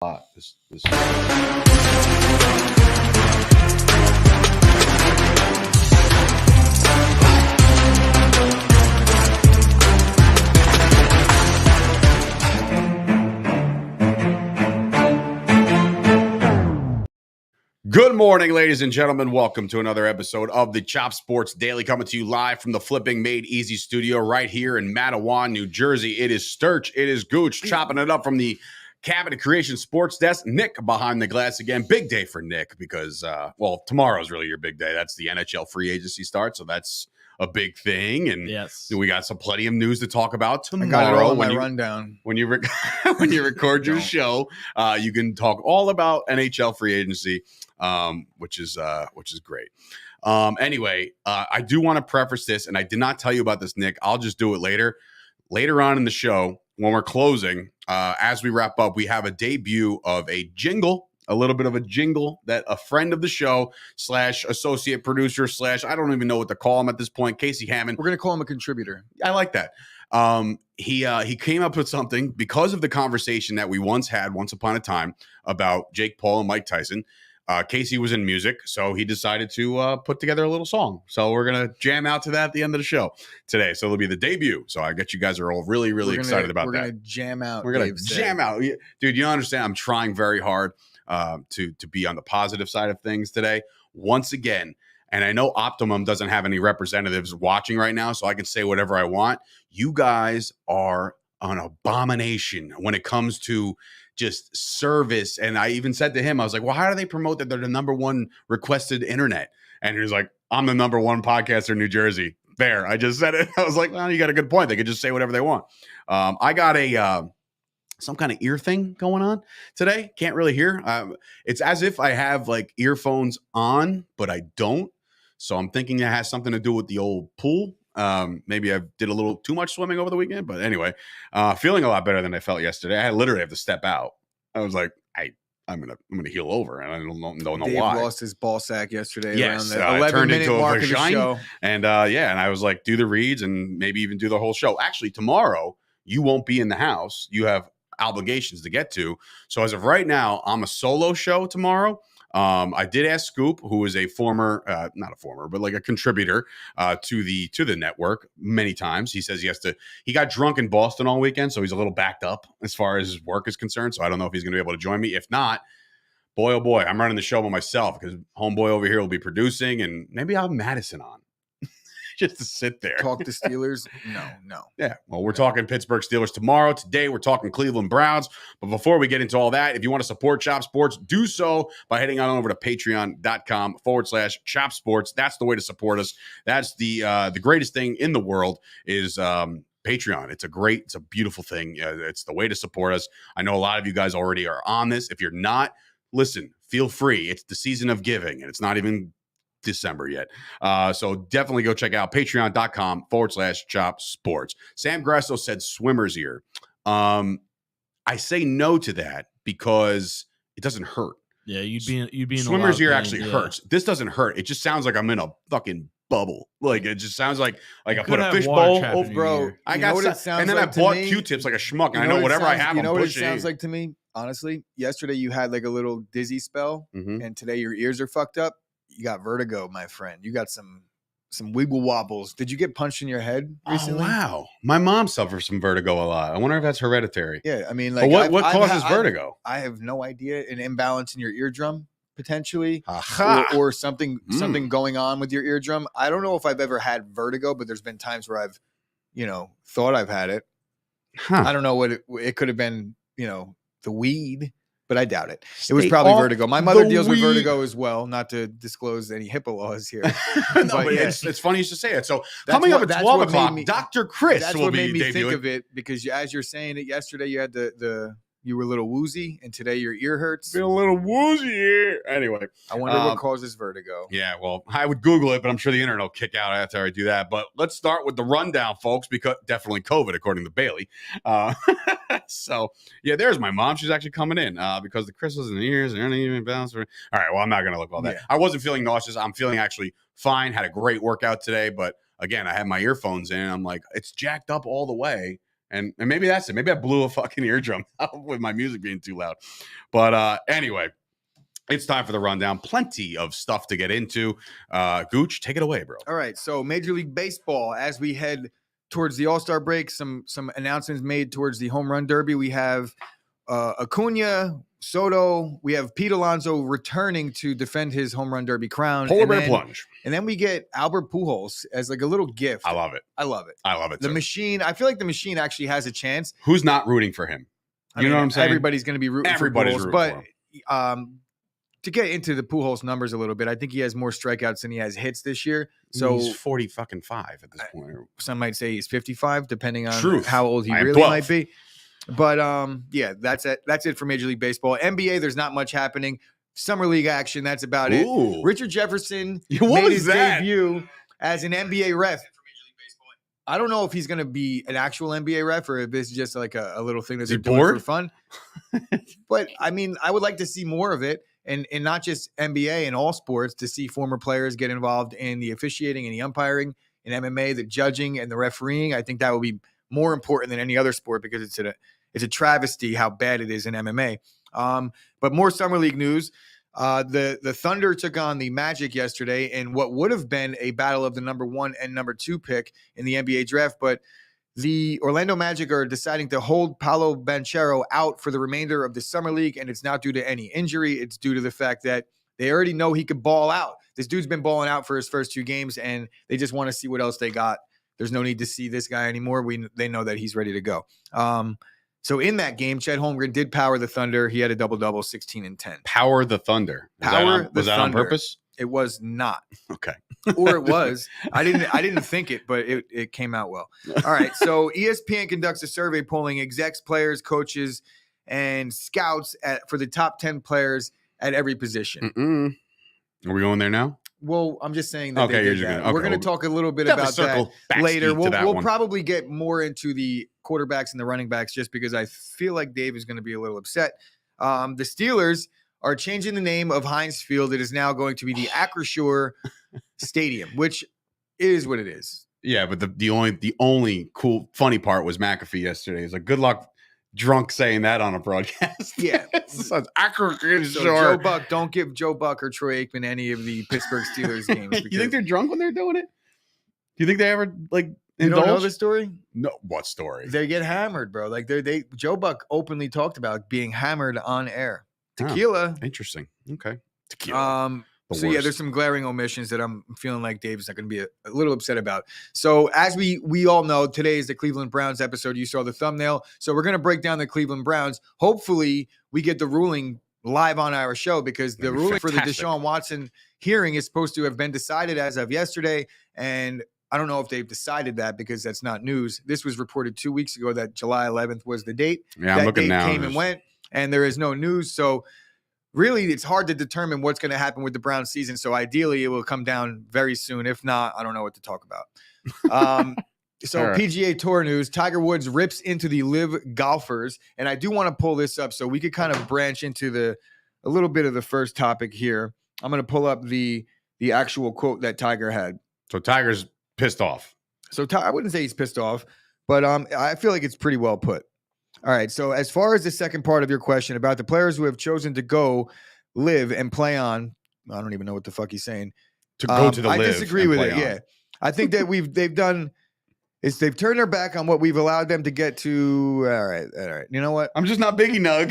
This. Good morning, ladies and gentlemen. Welcome to another episode of the Chop Sports Daily, coming to you live from the Flipping Made Easy studio right here in Matawan, New Jersey. It is Sturch, it is Gooch, chopping it up from the Cabinet Creation Sports Desk. Nick behind the glass again. Big day for Nick because, tomorrow's really your big day. That's the NHL free agency start, so that's a big thing. And yes, we got plenty of news to talk about tomorrow. I got it all in my rundown. When you record your show, you can talk all about NHL free agency, which is great. Anyway, I do want to preface this, and I did not tell you about this, Nick. I'll just do it later on in the show when we're closing. As we wrap up, we have a debut of a little bit of a jingle that a friend of the show / associate producer / I don't even know what to call him at this point, Casey Hammond. We're going to call him a contributor. I like that. He came up with something because of the conversation that we once upon a time about Jake Paul and Mike Tyson. Casey was in music, so he decided to put together a little song. So we're going to jam out to that at the end of the show today. So it'll be the debut. So I bet you guys are all really, really excited about that. We're going to jam out. We're going to jam out. Dude, you don't understand. I'm trying very hard to be on the positive side of things today. Once again, and I know Optimum doesn't have any representatives watching right now, so I can say whatever I want. You guys are an abomination when it comes to just service. And I even said to him, I was like, well, how do they promote that they're the number one requested internet? And he was like, I'm the number one podcaster in New Jersey. There, I just said it. I was like, well, you got a good point. They could just say whatever they want. I got some kind of ear thing going on today. Can't really hear. It's as if I have like earphones on, but I don't. So I'm thinking it has something to do with the old pool. Maybe I did a little too much swimming over the weekend, but anyway, feeling a lot better than I felt yesterday. I literally have to step out. I was like, I'm gonna heel over, and I don't know Dave why. Lost his ball sack yesterday. Yes, around the it turned 11-minute into a mark vagina, and and I was like, do the reads and maybe even do the whole show. Actually, tomorrow you won't be in the house. You have obligations to get to. So as of right now, I'm a solo show tomorrow. I did ask Scoop, who is a former, not a former, but like a contributor to the network many times. He says he got drunk in Boston all weekend, so he's a little backed up as far as his work is concerned. So I don't know if he's going to be able to join me. If not, boy, oh boy, I'm running the show by myself because homeboy over here will be producing, and maybe I'll have Madison on. Just to sit there. Talk to Steelers? No. Yeah. Well, we're talking Pittsburgh Steelers tomorrow. Today, we're talking Cleveland Browns. But before we get into all that, if you want to support Chop Sports, do so by heading on over to patreon.com/Chop Sports. That's the way to support us. That's the greatest thing in the world is Patreon. It's a beautiful thing. It's the way to support us. I know a lot of you guys already are on this. If you're not, listen, feel free. It's the season of giving, and it's not even December yet. So definitely go check out patreon.com/Chop Sports. Sam Grasso said swimmer's ear. I say no to that because it doesn't hurt. Yeah, you'd be in swimmer's ear actually hurts. This doesn't hurt. It just sounds like I'm in a fucking bubble. Like it just sounds like I put a fishbowl over, bro. I got what it sounds and then like I bought Q-tips like a schmuck. And I know whatever I have, you know what it sounds like to me? Honestly, yesterday you had like a little dizzy spell, and today your ears are fucked up. You got vertigo, my friend. You got some wiggle wobbles. Did you get punched in your head recently? Oh, wow. My mom suffers from vertigo a lot. I wonder if that's hereditary. Yeah, I mean, like, what causes vertigo? I have no idea. An imbalance in your eardrum, potentially, or something going on with your eardrum. I don't know if I've ever had vertigo, but there's been times where I've, thought I've had it. I don't know what it could have been. The weed. But I doubt it. It was probably vertigo. My mother deals with vertigo as well, not to disclose any HIPAA laws here. But yeah. It's funny you should say it. So coming up at 12 o'clock, Dr. Chris that's will what be made me debuting. think of it, because as you're saying it yesterday, you had you were a little woozy, and today your ear hurts. Feel a little woozy. Anyway, I wonder what causes vertigo. Yeah, well, I would Google it, but I'm sure the internet will kick out after I do that. But let's start with the rundown, folks, because definitely COVID, according to Bailey. So, yeah, there's my mom. She's actually coming in because the crystals in the ears are uneven balance. All right, well, I'm not going to look all that. Yeah. I wasn't feeling nauseous. I'm feeling actually fine. Had a great workout today, but again, I had my earphones in. I'm like, it's jacked up all the way. And maybe that's it. Maybe I blew a fucking eardrum out with my music being too loud. But anyway, it's time for the rundown. Plenty of stuff to get into. Gooch, take it away, bro. All right. So Major League Baseball, as we head towards the All-Star break, some announcements made towards the Home Run Derby. We have Acuna, Soto. We have Pete Alonso returning to defend his Home Run Derby crown. Polar bear plunge. And then we get Albert Pujols as like a little gift. I love it. I love it. The machine. I feel like the machine actually has a chance. Who's not rooting for him? You know what I'm saying? Everybody's going to be rooting for Pujols. But to get into the Pujols numbers a little bit, I think he has more strikeouts than he has hits this year. So he's 45 at this point. Some might say he's 55, depending on how old he really 12. might be. But yeah, that's it. That's it for Major League Baseball. NBA, there's not much happening. Summer League action, that's about it. Richard Jefferson made his debut as an NBA ref. I don't know if he's going to be an actual NBA ref or if it's just like a little thing that they're doing for fun. But I mean, I would like to see more of it. And not just NBA and all sports, to see former players get involved in the officiating and the umpiring, in MMA, the judging and the refereeing. I think that would be more important than any other sport because it's a travesty how bad it is in MMA. But more Summer League news. The Thunder took on the Magic yesterday in what would have been a battle of the number 1 and number 2 pick in the NBA draft, but the Orlando Magic are deciding to hold Paolo Banchero out for the remainder of the Summer League, and it's not due to any injury. It's due to the fact that they already know he could ball out. This dude's been balling out for his first 2 games, and they just want to see what else they got. There's no need to see this guy anymore. They know that he's ready to go. So in that game, Chet Holmgren did power the Thunder. He had a double-double, 16 and 10. Power the Thunder. Was that on purpose? It was not. Okay. Or it was. I didn't think it, but it came out well. All right. So ESPN conducts a survey polling execs, players, coaches, and scouts for the top 10 players at every position. Are we going there now? Well, I'm just saying that we're going to talk a little bit about that later. We'll probably get more into the quarterbacks and the running backs just because I feel like Dave is going to be a little upset. The Steelers are changing the name of Heinz Field. It is now going to be the Acrisure Stadium, which is what it is. Yeah, but the only cool, funny part was McAfee yesterday. He's like, good luck drunk saying that on a broadcast. Yeah. So Joe Buck, don't give Joe Buck or Troy Aikman any of the Pittsburgh Steelers games. You think they're drunk when they're doing it? Do you think they ever indulge? You don't know the story? No, what story? They get hammered, bro. Like Joe Buck openly talked about being hammered on air. Tequila. Oh, interesting. Okay. Tequila. Yeah, there's some glaring omissions that I'm feeling like Dave's not going to be a little upset about. So as we all know, today is the Cleveland Browns episode. You saw the thumbnail. So we're going to break down the Cleveland Browns. Hopefully we get the ruling live on our show because the ruling for the Deshaun Watson hearing is supposed to have been decided as of yesterday. And I don't know if they've decided that because that's not news. This was reported 2 weeks ago that July 11th was the date. Yeah, I'm looking now. That date came and went, and there is no news. So really, it's hard to determine what's going to happen with the Browns season. So ideally, it will come down very soon. If not, I don't know what to talk about. Right. PGA Tour news, Tiger Woods rips into the live golfers. And I do want to pull this up so we could kind of branch into a little bit of the first topic here. I'm going to pull up the actual quote that Tiger had. So Tiger's pissed off. So I wouldn't say he's pissed off, but I feel like it's pretty well put. All right. So as far as the second part of your question about the players who have chosen to go live and play on, I don't even know what the fuck he's saying. To go to the live. I disagree with it. Yeah. I think that they've turned their back on what we've allowed them to get to. All right. You know what? I'm just not Biggie Nug.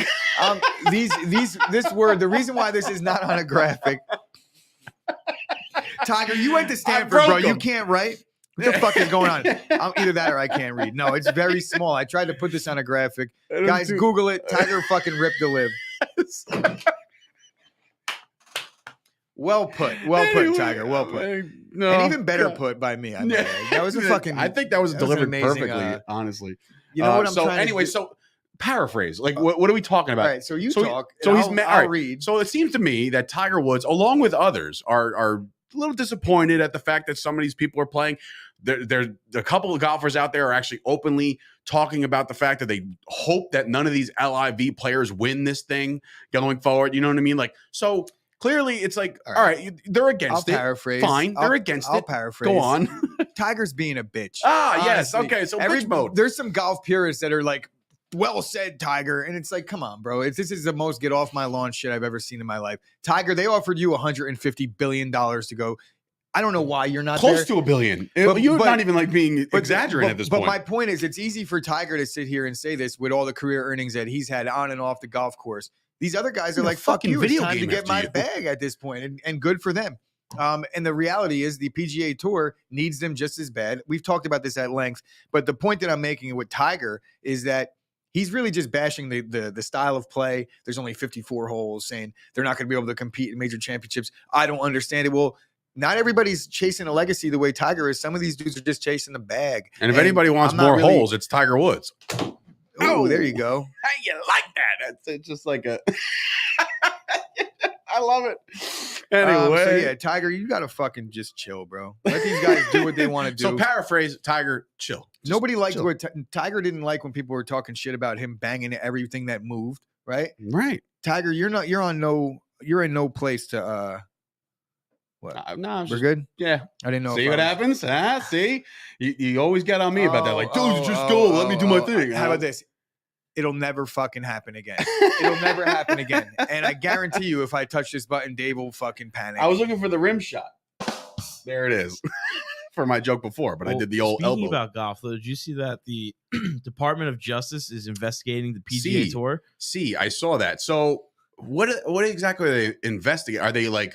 The reson why this is not on a graphic. Tiger, you went to Stanford, bro. You can't write. What the fuck is going on? Either that or I can't read. No, it's very small. I tried to put this on a graphic. Guys, Google it. Tiger fucking ripped the live. Well put, Tiger. Well put. No, and even better put by me. That was a fucking. I think that was delivered perfectly. Honestly, you know what I'm trying to do? So paraphrase. Like, what are we talking about? All right. So you talk. So I'll read. So it seems to me that Tiger Woods, along with others, are a little disappointed at the fact that some of these people are playing. There's a couple of golfers out there are actually openly talking about the fact that they hope that none of these LIV players win this thing going forward. You know what I mean? Like, so Clearly, it's like, all right, they're against it. Paraphrase. Fine, they're against it. I'll paraphrase. Go on. Tiger's being a bitch. Yes. Okay, so bitch mode. There's some golf purists that are like, well said, Tiger. And it's like, come on, bro. This is the most get off my lawn shit I've ever seen in my life. Tiger, they offered you $150 billion to go. I don't know why you're not close there. to $1 billion. You're not even like being exaggerating at this point. But my point is, it's easy for Tiger to sit here and say this with all the career earnings that he's had on and off the golf course. These other guys are like, fuck you, it's time to get my bag at this point, and good for them. And the reality is the PGA Tour needs them just as bad. We've talked about this at length, but the point that I'm making with Tiger is that he's really just bashing the style of play. There's only 54 holes, saying they're not going to be able to compete in major championships. I don't understand it. Well, not everybody's chasing a legacy the way Tiger is. Some of these dudes are just chasing the bag. And if anybody wants more holes, it's Tiger Woods. Oh, there you go. How you like that? It's just like a I love it. Anyway. So yeah, Tiger, you got to fucking just chill, bro. Let these guys do what they want to do. So paraphrase, Tiger, chill. Nobody liked what Tiger didn't like when people were talking shit about him banging everything that moved, right? Right. Tiger, you're in no place to what? No, we're good. Yeah, I didn't know. See what happens? See, you always get on me about that. Like, dude, just go. Let me do my thing. How about this? It'll never fucking happen again. It'll never happen again. And I guarantee you, if I touch this button, Dave will fucking panic. I was looking for the rim shot. There it is. For my joke before, but I did the old elbow. Speaking about golf, though, did you see that the Department of Justice is investigating the PGA Tour? I saw that. So what exactly are they investigating?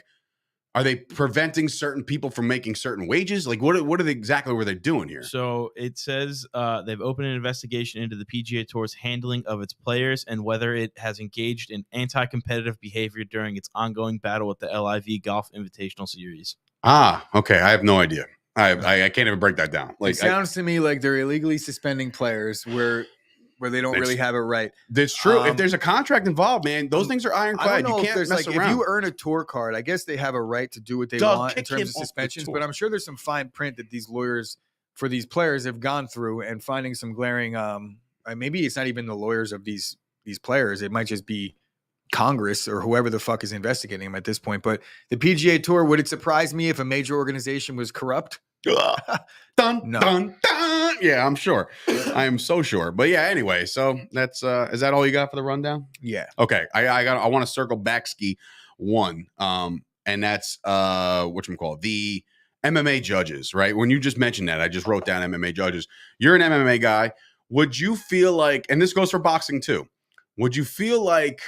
Are they preventing certain people from making certain wages? Like, what exactly were they doing here? So it says they've opened an investigation into the PGA Tour's handling of its players and whether it has engaged in anti-competitive behavior during its ongoing battle with the LIV Golf Invitational Series. Okay. I have no idea. I can't even break that down. Like, it sounds to me like they're illegally suspending players where they don't really have it right. That's true. If there's a contract involved, man, those things are ironclad. You can't mess around. If you earn a tour card, I guess they have a right to do what they want in terms of suspensions. But I'm sure there's some fine print that these lawyers for these players have gone through and finding some glaring. Maybe it's not even the lawyers of these players. It might just be Congress or whoever the fuck is investigating them at this point. But the PGA Tour, would it surprise me if a major organization was corrupt? Dun, dun. Yeah, I'm sure. I am so sure. But yeah, anyway, so that's is that all you got for the rundown? Yeah. Okay. I want to circle back ski one. And that's whatchamacallit, the MMA judges, right? When you just mentioned that, I just wrote down MMA judges. You're an MMA guy. Would you feel like, and this goes for boxing too, would you feel like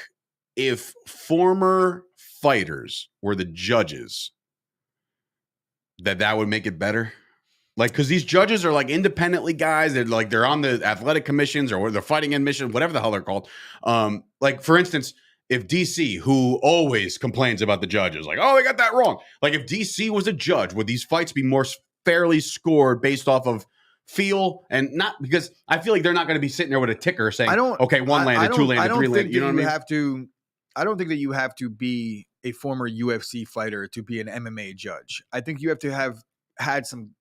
if former fighters were the judges, that would make it better? Like, because these judges are like independently guys. They're on the athletic commissions or they're fighting in mission, whatever the hell they're called. Like, for instance, if DC, who always complains about the judges, like, oh, they got that wrong. Like, if DC was a judge, would these fights be more fairly scored based off of feel and not because I feel like they're not going to be sitting there with a ticker saying, okay, one landed, two landed, three landed. You know what I mean? I don't think that you have to be a former UFC fighter to be an MMA judge. I think you have to have had some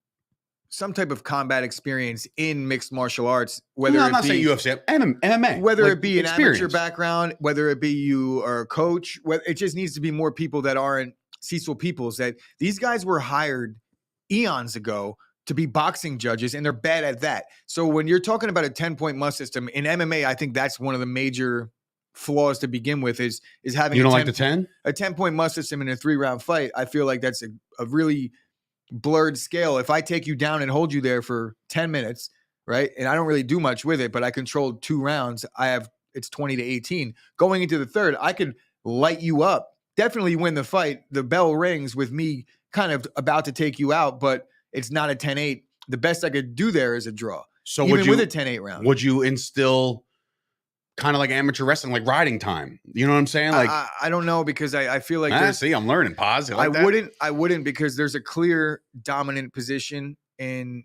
type of combat experience in mixed martial arts, whether I'm not saying UFC, MMA, whether it be an amateur background, whether it be you are a coach, it just needs to be more people that aren't Cecil Peoples. That these guys were hired eons ago to be boxing judges, and they're bad at that. So when you're talking about a 10-point must system in MMA, I think that's one of the major flaws to begin with is having you don't like the 10? A 10-point must system in a 3-round fight. I feel like that's a really blurred scale. If I take you down and hold you there for 10 minutes, right? And I don't really do much with it, but I controlled 2 rounds. It's 20-18. Going into the third, I could light you up, definitely win the fight. The bell rings with me kind of about to take you out, but it's not a 10-8. The best I could do there is a draw. So even with a 10-8 round, would you instill kind of like amateur wrestling, like riding time? You know what I'm saying? Like, I don't know, because I feel like see, I'm learning. Pause. I wouldn't because there's a clear dominant position in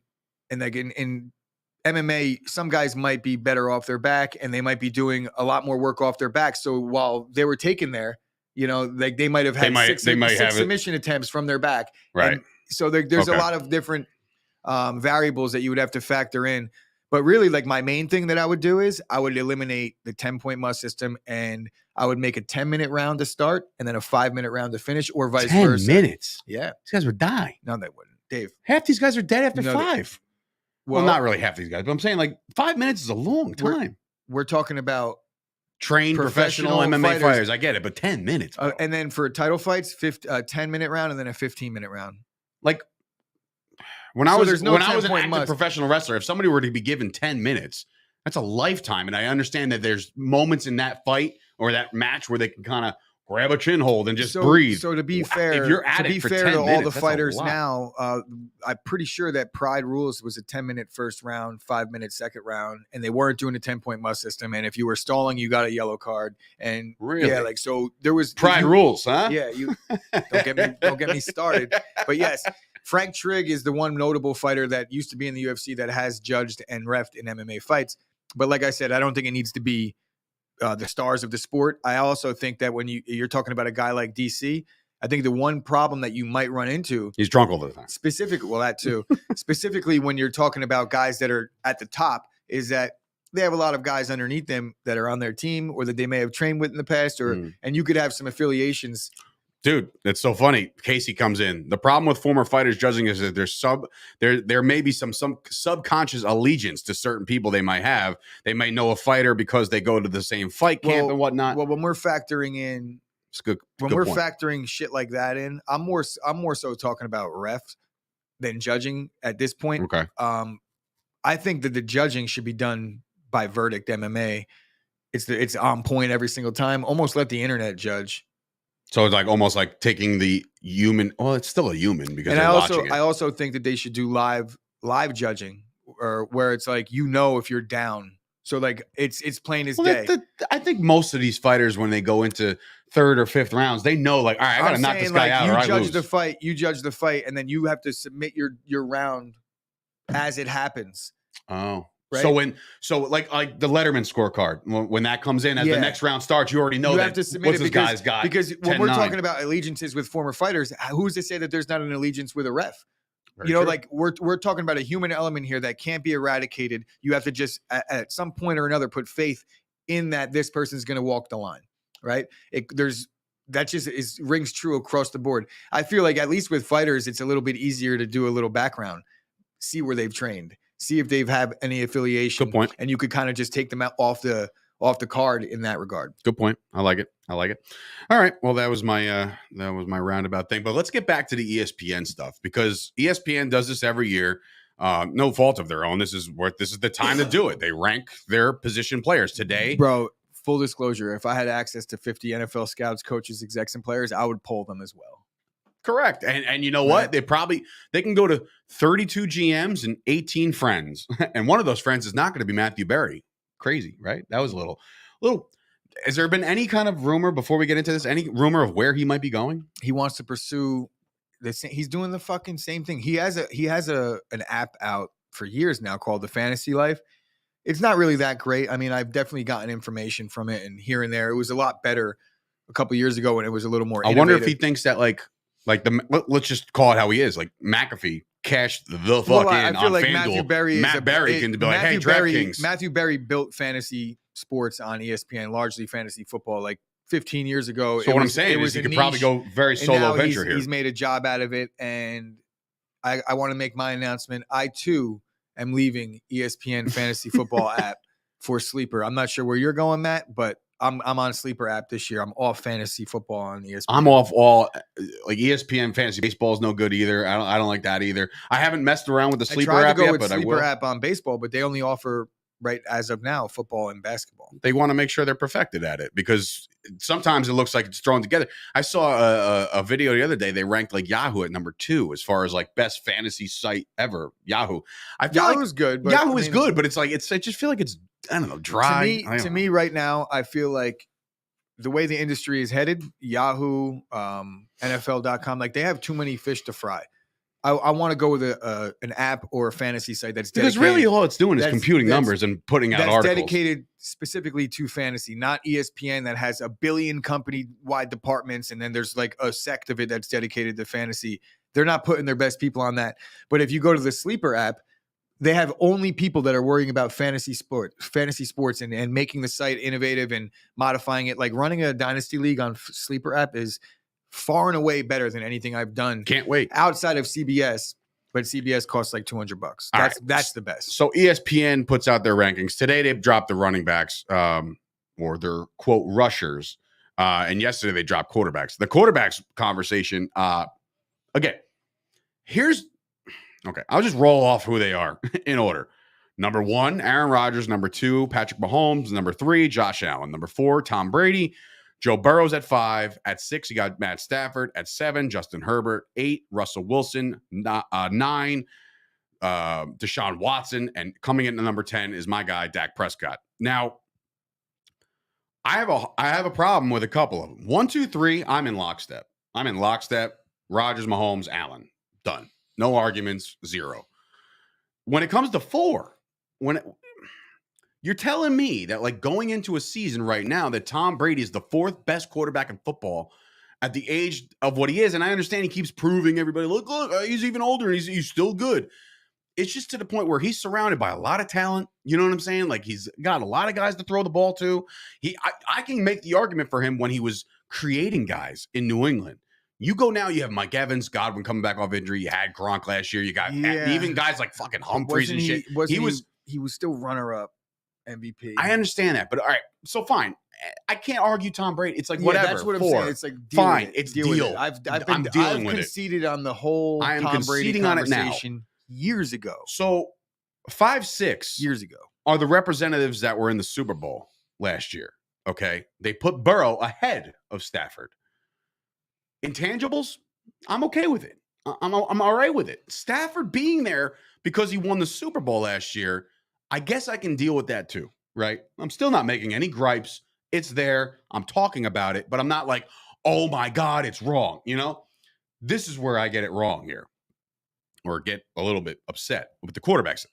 MMA. Some guys might be better off their back, and they might be doing a lot more work off their back. So while they were taken there, like they might have had six submission attempts from their back, right? And so there's a lot of different variables that you would have to factor in. But really, like, my main thing that I would do is I would eliminate the 10-point must system, and I would make a 10-minute round to start and then a 5-minute round to finish, or vice 10 versa. minutes. Yeah. These guys would die. No, they wouldn't. Dave. Half these guys are dead after 5. Well, not really half these guys, but I'm saying like 5 minutes is a long time. We're talking about trained professional MMA fighters. I get it, but 10 minutes. And then for title fights, 10-minute round and then a 15-minute round. Like when I was an active professional wrestler, if somebody were to be given 10 minutes, that's a lifetime. And I understand that there's moments in that fight or that match where they can kind of grab a chin hold and just breathe. So to be fair, if you're at it for 10 minutes, all the fighters now, I'm pretty sure that Pride Rules was a 10-minute first round, 5-minute second round, and they weren't doing a 10-point must system. And if you were stalling, you got a yellow card. And yeah, like so there was Pride Rules, huh? Yeah, you don't get me started. But yes, Frank Trigg is the one notable fighter that used to be in the UFC that has judged and reffed in MMA fights. But like I said, I don't think it needs to be the stars of the sport. I also think that when you're talking about a guy like DC, I think the one problem that you might run into, he's drunk all the time. That too. Specifically when you're talking about guys that are at the top, is that they have a lot of guys underneath them that are on their team or that they may have trained with in the past, and you could have some affiliations. Dude, that's so funny. Casey comes in. The problem with former fighters judging is that there may be some subconscious allegiance to certain people they might have. They may know a fighter because they go to the same fight camp and whatnot. Well, when we're factoring in, factoring shit like that in, I'm more so talking about refs than judging at this point. Okay. I think that the judging should be done by verdict MMA. It's on point every single time. Almost let the internet judge. So it's like almost like taking the human. Well, it's still a human because I also think that they should do live judging, or where it's like if you're down. So like it's plain as day. I think most of these fighters, when they go into 3rd or 5th rounds, they know like, all right, I gotta knock this guy out. You judge the fight, and then you have to submit your round as it happens. Oh. Right? So like the Letterman scorecard, when that comes in as the next round starts, you already know have to submit it guy's got. Because when we're talking about allegiances with former fighters, who's to say that there's not an allegiance with a ref? Very true. Like we're talking about a human element here that can't be eradicated. You have to just at some point or another put faith in that this person's going to walk the line, right? Rings true across the board. I feel like at least with fighters, it's a little bit easier to do a little background, see where they've trained. See if they've had any affiliation. Good point. And you could kind of just take them out off the card in that regard. Good point. I like it. All right. Well, that was my roundabout thing. But let's get back to the ESPN stuff, because ESPN does this every year. No fault of their own. This is the time to do it. They rank their position players today. Bro, full disclosure, if I had access to 50 NFL scouts, coaches, execs, and players, I would poll them as well. Correct. And you know what? They can go to 32 GMs and 18 friends. And one of those friends is not going to be Matthew Berry. Crazy, right? That was a little. Has there been any kind of rumor before we get into this? Any rumor of where he might be going? He wants to pursue this. He's doing the fucking same thing. He has an app out for years now called The Fantasy Life. It's not really that great. I mean, I've definitely gotten information from it and here and there. It was a lot better a couple years ago when it was a little more innovative. I wonder if he thinks that let's just call it how he is. Like McAfee cashed the fuck in on FanDuel. Matt Berry can be like, hey, DraftKings. Matthew Berry built fantasy sports on ESPN, largely fantasy football, like 15 years ago. So what I'm saying is he could probably go very solo venture here. He's made a job out of it, and I want to make my announcement. I too am leaving ESPN fantasy football app for Sleeper. I'm not sure where you're going, Matt, but I'm on Sleeper app this year. I'm off fantasy football on ESPN. I'm off all ESPN fantasy baseball is no good either. I don't like that either. I haven't messed around with the Sleeper app yet, but I will. Sleeper app on baseball, but they only offer right as of now football and basketball. They want to make sure they're perfected at it, because sometimes it looks like it's thrown together. I saw a video the other day. They ranked like Yahoo at number 2 as far as like best fantasy site ever. Yahoo. Yahoo's good. But Yahoo is good, but I just feel like it's, I don't know, dry. To me right now, I feel like the way the industry is headed, Yahoo, NFL.com, like they have too many fish to fry. I want to go with an app or a fantasy site that's dedicated. Because really all it's doing is computing numbers and putting out articles. That's dedicated specifically to fantasy, not ESPN that has a billion company-wide departments, and then there's like a sect of it that's dedicated to fantasy. They're not putting their best people on that. But if you go to the Sleeper app, they have only people that are worrying about fantasy sports and making the site innovative and modifying it. Like running a dynasty league on Sleeper app is far and away better than anything I've done. Can't wait. Outside of CBS, but CBS costs like $200. That's the best. So ESPN puts out their rankings. Today they've dropped the running backs or their quote rushers. And yesterday they dropped quarterbacks. The quarterbacks conversation, again, I'll just roll off who they are in order. Number 1, Aaron Rodgers. Number 2, Patrick Mahomes. Number 3, Josh Allen. Number 4, Tom Brady. Joe Burrow's at 5. At 6, you got Matt Stafford. At 7, Justin Herbert. 8, Russell Wilson. 9, Deshaun Watson. And coming in at number 10 is my guy, Dak Prescott. Now, I have a problem with a couple of them. 1, 2, 3, I'm in lockstep. Rodgers, Mahomes, Allen. Done. No arguments, 0. When it comes to 4, you're telling me that like going into a season right now that Tom Brady is the 4th best quarterback in football at the age of what he is, and I understand he keeps proving everybody, look, he's even older and he's still good. It's just to the point where he's surrounded by a lot of talent. You know what I'm saying? Like he's got a lot of guys to throw the ball to. I can make the argument for him when he was creating guys in New England. You go now, you have Mike Evans, Godwin coming back off injury. You had Gronk last year. You got even guys like fucking Humphreys and shit. He was still runner-up MVP. I understand that, but all right, so fine. I can't argue Tom Brady. It's like whatever. That's what I'm saying. It's like fine. It's deal. I've conceded on the whole Tom Brady conversation years ago. So 5, 6 years ago are the representatives that were in the Super Bowl last year. Okay, they put Burrow ahead of Stafford. Intangibles, I'm okay with it. I'm all right with it. Stafford being there because he won the Super Bowl last year, I guess I can deal with that too, right? I'm still not making any gripes. It's there. I'm talking about it, but I'm not like, oh my God, it's wrong. You know, this is where I get it wrong here or get a little bit upset with the quarterbacks.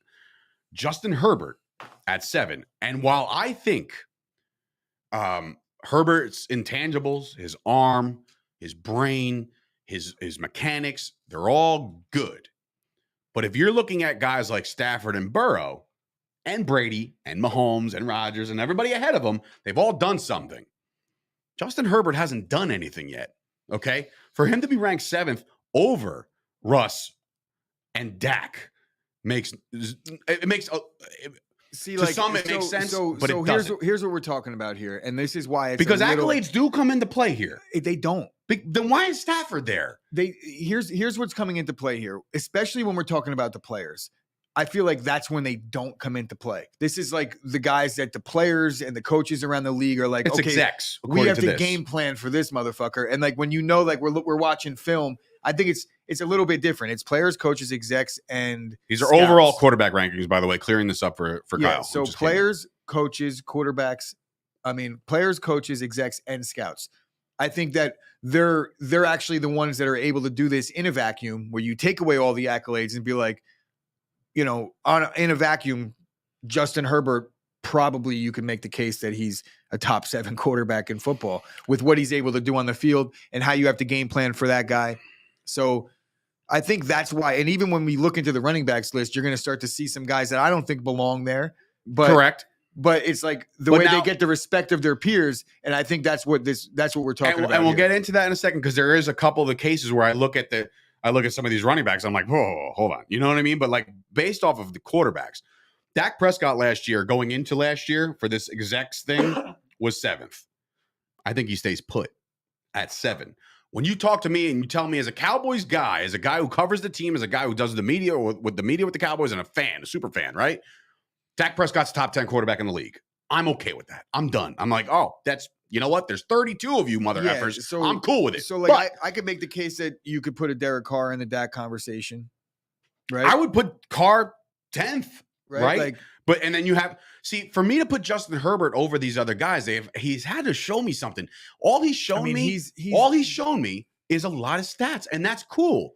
Justin Herbert at 7. And while I think Herbert's intangibles, his arm, his brain, his mechanics, they're all good. But if you're looking at guys like Stafford and Burrow and Brady and Mahomes and Rodgers and everybody ahead of them, they've all done something. Justin Herbert hasn't done anything yet, okay? For him to be ranked 7th over Russ and Dak makes sense, but it doesn't. Here's what we're talking about here, and this is why it's because accolades do come into play here. They don't. Then why is Stafford there? Here's what's coming into play here, especially when we're talking about the players. I feel like that's when they don't come into play. This is like the guys that the players and the coaches around the league are like, it's okay, execs, we have to game plan for this motherfucker. And like when you know, like we're watching film, I think it's a little bit different. It's players, coaches, execs, and these are overall quarterback rankings, by the way, clearing this up for Kyle. So players, coaches, quarterbacks, players, coaches, execs, and scouts. I think that they're actually the ones that are able to do this in a vacuum where you take away all the accolades and be like, you know, in a vacuum, Justin Herbert, probably you can make the case that he's a top 7 quarterback in football with what he's able to do on the field and how you have to game plan for that guy. So I think that's why. And even when we look into the running backs list, you're going to start to see some guys that I don't think belong there. But correct. But it's like the way they get the respect of their peers. And I think that's what we're talking about. And we'll get into that in a second, because there is a couple of the cases where I look at some of these running backs. I'm like, whoa, hold on. You know what I mean? But like based off of the quarterbacks, Dak Prescott last year, going into last year for this execs thing, was 7th. I think he stays put at 7. When you talk to me and you tell me as a Cowboys guy, as a guy who covers the team, as a guy who does the media or with the Cowboys and a super fan, right? Dak Prescott's top 10 quarterback in the league. I'm okay with that. I'm done. I'm like, oh, you know what? There's 32 of you mother effers. So I'm cool with it. So like I could make the case that you could put a Derek Carr in the Dak conversation, right? I would put Carr 10th, right? And then you have, for me to put Justin Herbert over these other guys, he's had to show me something. All he's shown me is a lot of stats, and that's cool.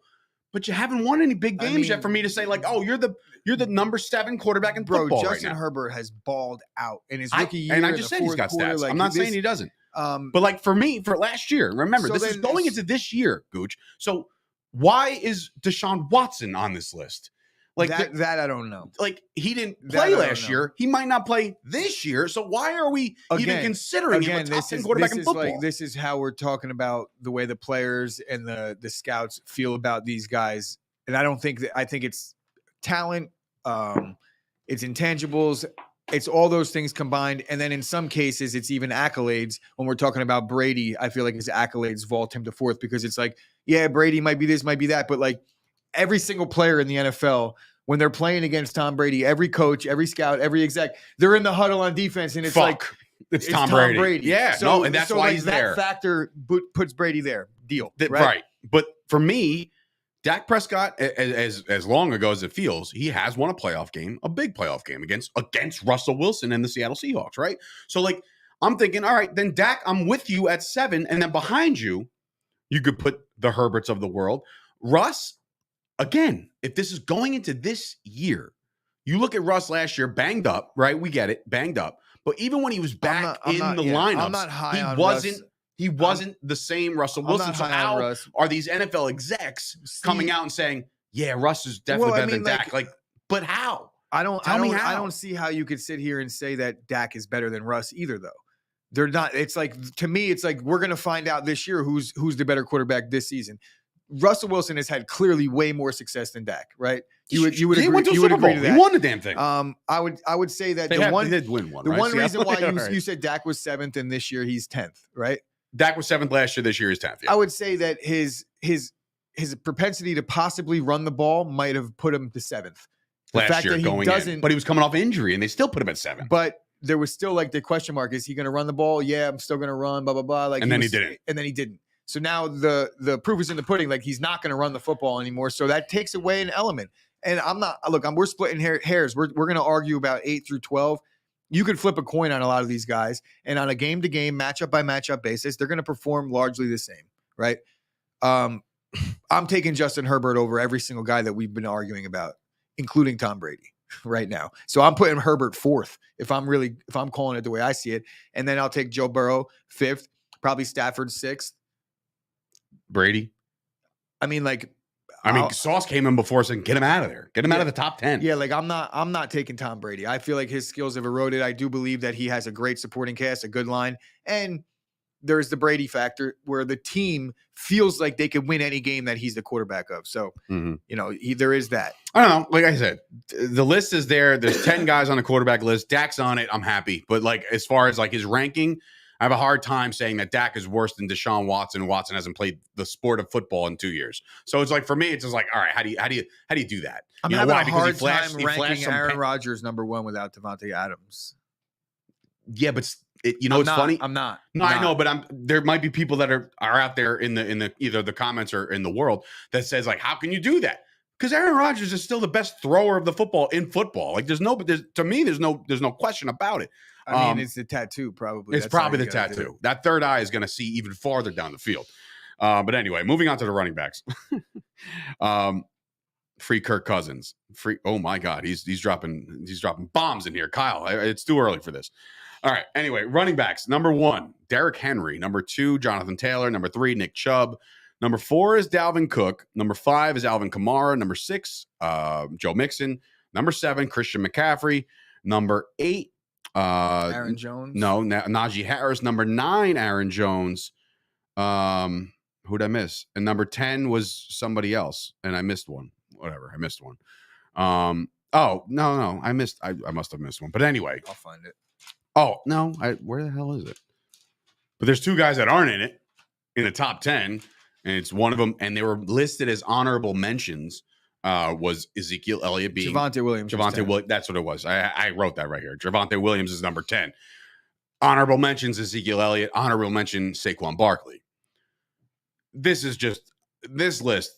But you haven't won any big games yet for me to say like, oh, you're the number 7 quarterback in football. Justin right now. Herbert has balled out in his rookie year. And I just said he's got stats. I'm not saying he doesn't. But like for me, for last year, remember, this is going into this year, Gooch. So why is Deshaun Watson on this list? Like that I don't know. Like he didn't play last year. He might not play this year. So why are we even considering him a top 10 quarterback in football? This is how we're talking about the way the players and the scouts feel about these guys. And I don't think I think it's talent, it's intangibles, it's all those things combined. And then in some cases, it's even accolades. When we're talking about Brady, I feel like his accolades vault him to fourth because it's like, yeah, Brady might be this, might be that. But like every single player in the NFL, when they're playing against Tom Brady, every coach, every scout, every exec, they're in the huddle on defense. And it's like, it's Tom Brady. Yeah. So, and that's why like he's that there. Factor puts Brady there. Deal. Right. But for me, Dak Prescott, as long ago as it feels, he has won a playoff game, a big playoff game against Russell Wilson and the Seattle Seahawks, right? So, like, I'm thinking, all right, then Dak, I'm with you at 7, and then behind you, you could put the Herberts of the world. Russ, again, if this is going into this year, you look at Russ last year, banged up, right? We get it, banged up. But even when he was back in the lineups, I'm not high on wasn't. Russ. He wasn't the same Russell Wilson. So how are these NFL execs coming out and saying, "Yeah, Russ is definitely better than Dak"? Like, but how? I don't see how you could sit here and say that Dak is better than Russ either, though. They're not. It's like, to me, it's like we're gonna find out this year who's the better quarterback this season. Russell Wilson has had clearly way more success than Dak, right? You would agree to that. He won the damn thing. I would say that he did win one. The right? one reason why you said Dak was 7th and this year he's 10th, right? Dak was 7th last year. This year he's 10th. Yeah. I would say that his propensity to possibly run the ball might have put him to 7th. Last year going in, but he was coming off injury, and they still put him at 7. But there was still like the question mark: is he going to run the ball? Yeah, I'm still going to run. Blah blah blah. Like, and then he didn't. And then he didn't. So now the proof is in the pudding. Like, he's not going to run the football anymore. So that takes away an element. And we're splitting hairs. We're going to argue about 8 through 12. You could flip a coin on a lot of these guys, and on a game-to-game, matchup-by-matchup basis, they're going to perform largely the same, right? I'm taking Justin Herbert over every single guy that we've been arguing about, including Tom Brady right now. So I'm putting Herbert 4th if I'm calling it the way I see it, and then I'll take Joe Burrow 5th, probably Stafford 6th. Brady? I mean, Sauce came in before saying, get him out of there. Get him out of the top 10. Yeah, like I'm not taking Tom Brady. I feel like his skills have eroded. I do believe that he has a great supporting cast, a good line. And there's the Brady factor where the team feels like they could win any game that he's the quarterback of. So, there is that. I don't know. Like I said, the list is there. There's 10 guys on the quarterback list. Dak's on it. I'm happy. But like, as far as like his ranking, I have a hard time saying that Dak is worse than Deshaun Watson. Watson hasn't played the sport of football in 2 years. So it's like, for me, it's just like, all right, how do you do that? I'm having a hard time ranking Aaron Rodgers number 1 without Devontae Adams. Yeah, but it's funny. I'm not. No, I know, but there might be people that are out there in the either the comments or in the world that says like, how can you do that? Because Aaron Rodgers is still the best thrower of the football in football. Like, there's no question about it. I mean, it's the tattoo, probably. It's probably the tattoo. That third eye is going to see even farther down the field. But anyway, moving on to the running backs. Free Kirk Cousins. Oh my God, he's dropping bombs in here, Kyle. It's too early for this. All right. Anyway, running backs. Number 1, Derrick Henry. Number 2, Jonathan Taylor. Number 3, Nick Chubb. Number 4 is Dalvin Cook. Number 5 is Alvin Kamara. Number 6, Joe Mixon. Number 7, Christian McCaffrey. Number 8, Aaron Jones. No, Najee Harris. Number 9, Aaron Jones. Who'd I miss? And number 10 was somebody else, and I missed one. Whatever, I missed one. Oh no, I must have missed one. But anyway, I'll find it. Oh no, where the hell is it? But there's 2 guys that aren't in it in the top 10, and it's one of them, and they were listed as honorable mentions. Was Ezekiel Elliott being Javonte Williams? That's what it was. I wrote that right here. Javonte Williams is number 10. Honorable mentions Ezekiel Elliott. Honorable mention Saquon Barkley. This list.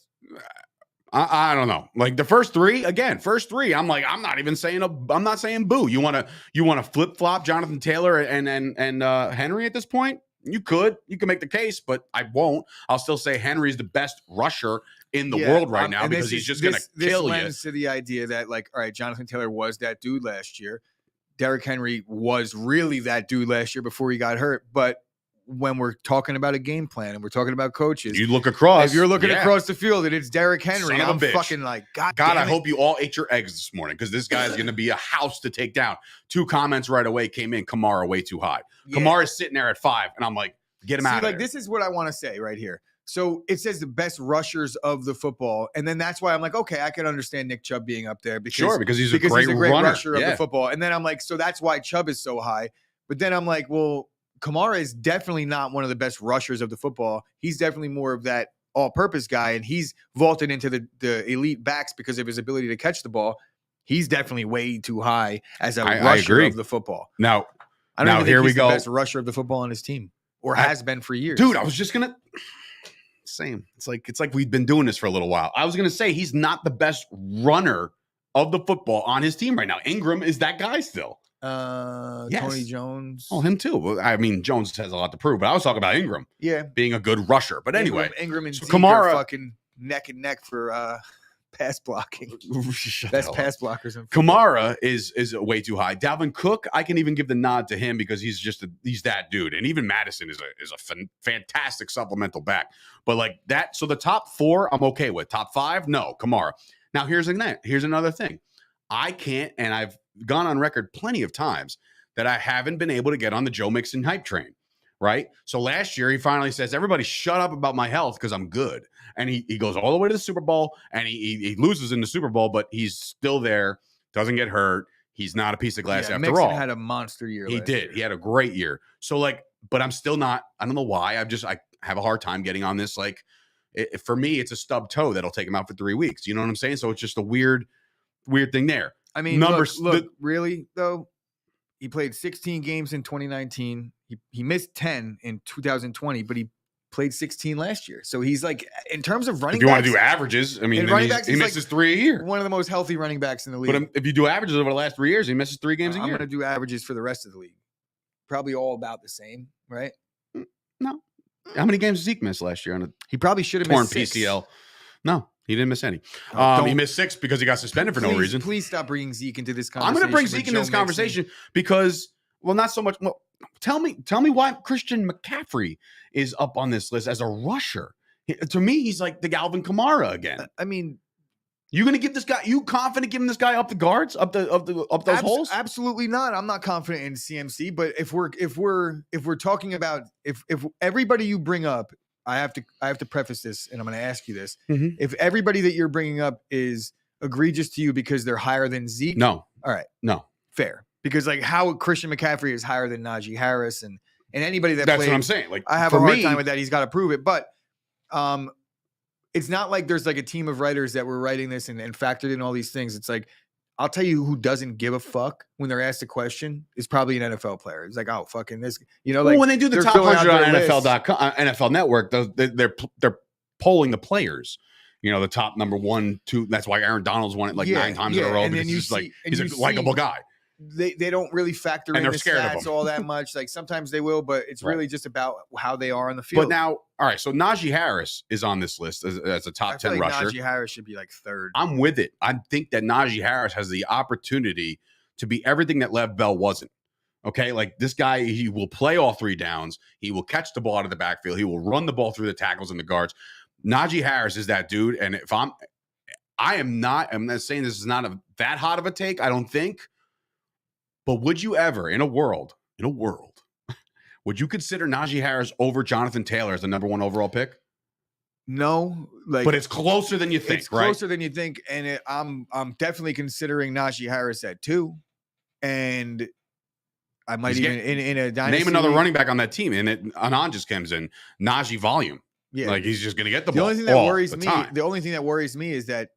I don't know. Like the first 3, I'm like, I'm not saying boo. You want to flip flop Jonathan Taylor and Henry at this point? You could make the case, but I won't. I'll still say Henry's the best rusher in the world right now because he's just going to kill you. This lends to the idea that, like, all right, Jonathan Taylor was that dude last year. Derrick Henry was really that dude last year before he got hurt. But when we're talking about a game plan and we're talking about coaches. You look across. If you're looking across the field and it's Derrick Henry, Son of a I'm bitch. fucking like, God, I hope you all ate your eggs this morning because this guy is going to be a house to take down. 2 comments right away came in. Kamara way too high. Yeah. Kamara's sitting there at 5, and I'm like, get him out of there. This is what I want to say right here. So it says the best rushers of the football, and then that's why I'm like, okay, I can understand Nick Chubb being up there because he's a great rusher of the football. And then I'm like, so that's why Chubb is so high. But then I'm like, well, Kamara is definitely not one of the best rushers of the football. He's definitely more of that all-purpose guy, and he's vaulted into the elite backs because of his ability to catch the ball. He's definitely way too high as a rusher of the football. Now, I don't even think he's the best rusher of the football on his team, or has been for years. Dude, I was just gonna. Same. It's like we've been doing this for a little while. I was going to say he's not the best runner of the football on his team right now. Ingram is that guy still. Yes. Tony Jones. Oh, him too. I mean, Jones has a lot to prove, but I was talking about Ingram. Yeah. Being a good rusher. But anyway. Ingram and Zeke Kamara are fucking neck and neck for pass blocking. Best pass blockers in football. Kamara is way too high. Dalvin Cook, I can even give the nod to him because he's that dude. And even Madison is a fantastic supplemental back. But like that, so the top 4 I'm okay with. Top 5, no, Kamara. Now here's another thing. I can't, and I've gone on record plenty of times that I haven't been able to get on the Joe Mixon hype train. Right. So last year he finally says, everybody shut up about my health because I'm good. And he goes all the way to the Super Bowl and he loses in the Super Bowl, but he's still there, doesn't get hurt. He's not a piece of glass after Mixon all. Had a monster year. He did. He had a great year. So like, but I'm still not, I don't know why. I have a hard time getting on this. Like for me, it's a stub toe that'll take him out for 3 weeks. You know what I'm saying? So it's just a weird thing there. I mean, numbers. Look, really though, he played 16 games in 2019. He missed 10 in 2020, but he played 16 last year. So he's like, in terms of running backs. If you want to do averages, I mean, he misses 3 a year. One of the most healthy running backs in the league. But if you do averages over the last 3 years, he misses 3 games a year. I'm going to do averages for the rest of the league. Probably all about the same, right? No. How many games did Zeke miss last year? He probably should have missed 6. PCL. No, he didn't miss any. He missed 6 because he got suspended for no reason. Please stop bringing Zeke into this conversation. I'm going to bring Zeke into this conversation because, well, not so much. Well, tell me why Christian McCaffrey is up on this list as a rusher. To me, he's like the Alvin Kamara again. I mean, you going to give this guy? You confident giving this guy up the guards, up those holes? Absolutely not. I'm not confident in CMC. But if we're talking about if everybody you bring up, I have to preface this, and I'm going to ask you this: if everybody that you're bringing up is egregious to you because they're higher than Zeke, no. All right, no, fair. Because like how Christian McCaffrey is higher than Najee Harris and anybody that's what I'm saying. Like I have a hard time with that. He's got to prove it, but it's not like there's like a team of writers that were writing this and factored in all these things. It's like, I'll tell you who doesn't give a fuck when they're asked a question is probably an NFL player. It's like, oh, fucking this, like when they do the top 100 on NFL.com, NFL Network, they're polling the players. The top number 1, 2. That's why Aaron Donald's won it 9 times in a row. Because he's a likable guy. They don't really factor in the stats all that much. Like sometimes they will, but it's really just about how they are on the field. But now, all right, so Najee Harris is on this list as a top 10 rusher. Najee Harris should be like 3rd. I'm with it. I think that Najee Harris has the opportunity to be everything that Lev Bell wasn't. Okay, like this guy, he will play all 3 downs. He will catch the ball out of the backfield. He will run the ball through the tackles and the guards. Najee Harris is that dude. And if I'm not saying this is not that hot of a take, I don't think. But would you ever, in a world, would you consider Najee Harris over Jonathan Taylor as the number 1 overall pick? No, but it's closer than you think. It's closer than you think, and I'm definitely considering Najee Harris at 2, and I might even in a dynasty name another running back on that team, and Anand just comes in Najee volume. Yeah, like he's just going to get the ball. The only thing that worries me is that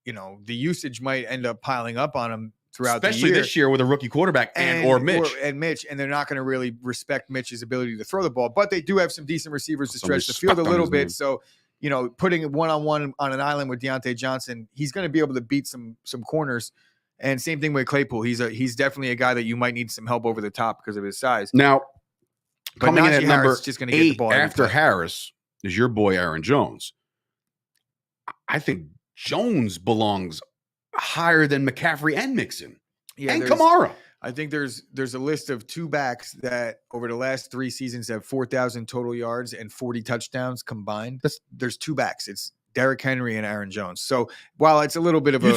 the usage might end up piling up on him throughout the year. Especially this year with a rookie quarterback or Mitch. And they're not going to really respect Mitch's ability to throw the ball. But they do have some decent receivers to stretch the field a little bit. So, putting one-on-one on an island with Deontay Johnson, he's going to be able to beat some corners. And same thing with Claypool. He's definitely a guy that you might need some help over the top because of his size. Now, but coming in at number just going to get the ball after Harris is your boy Aaron Jones. I think Jones belongs higher than McCaffrey and Mixon and Kamara. I think there's a list of 2 backs that over the last 3 seasons have 4,000 total yards and 40 touchdowns combined. There's 2 backs. It's Derrick Henry and Aaron Jones. So while it's a little bit of find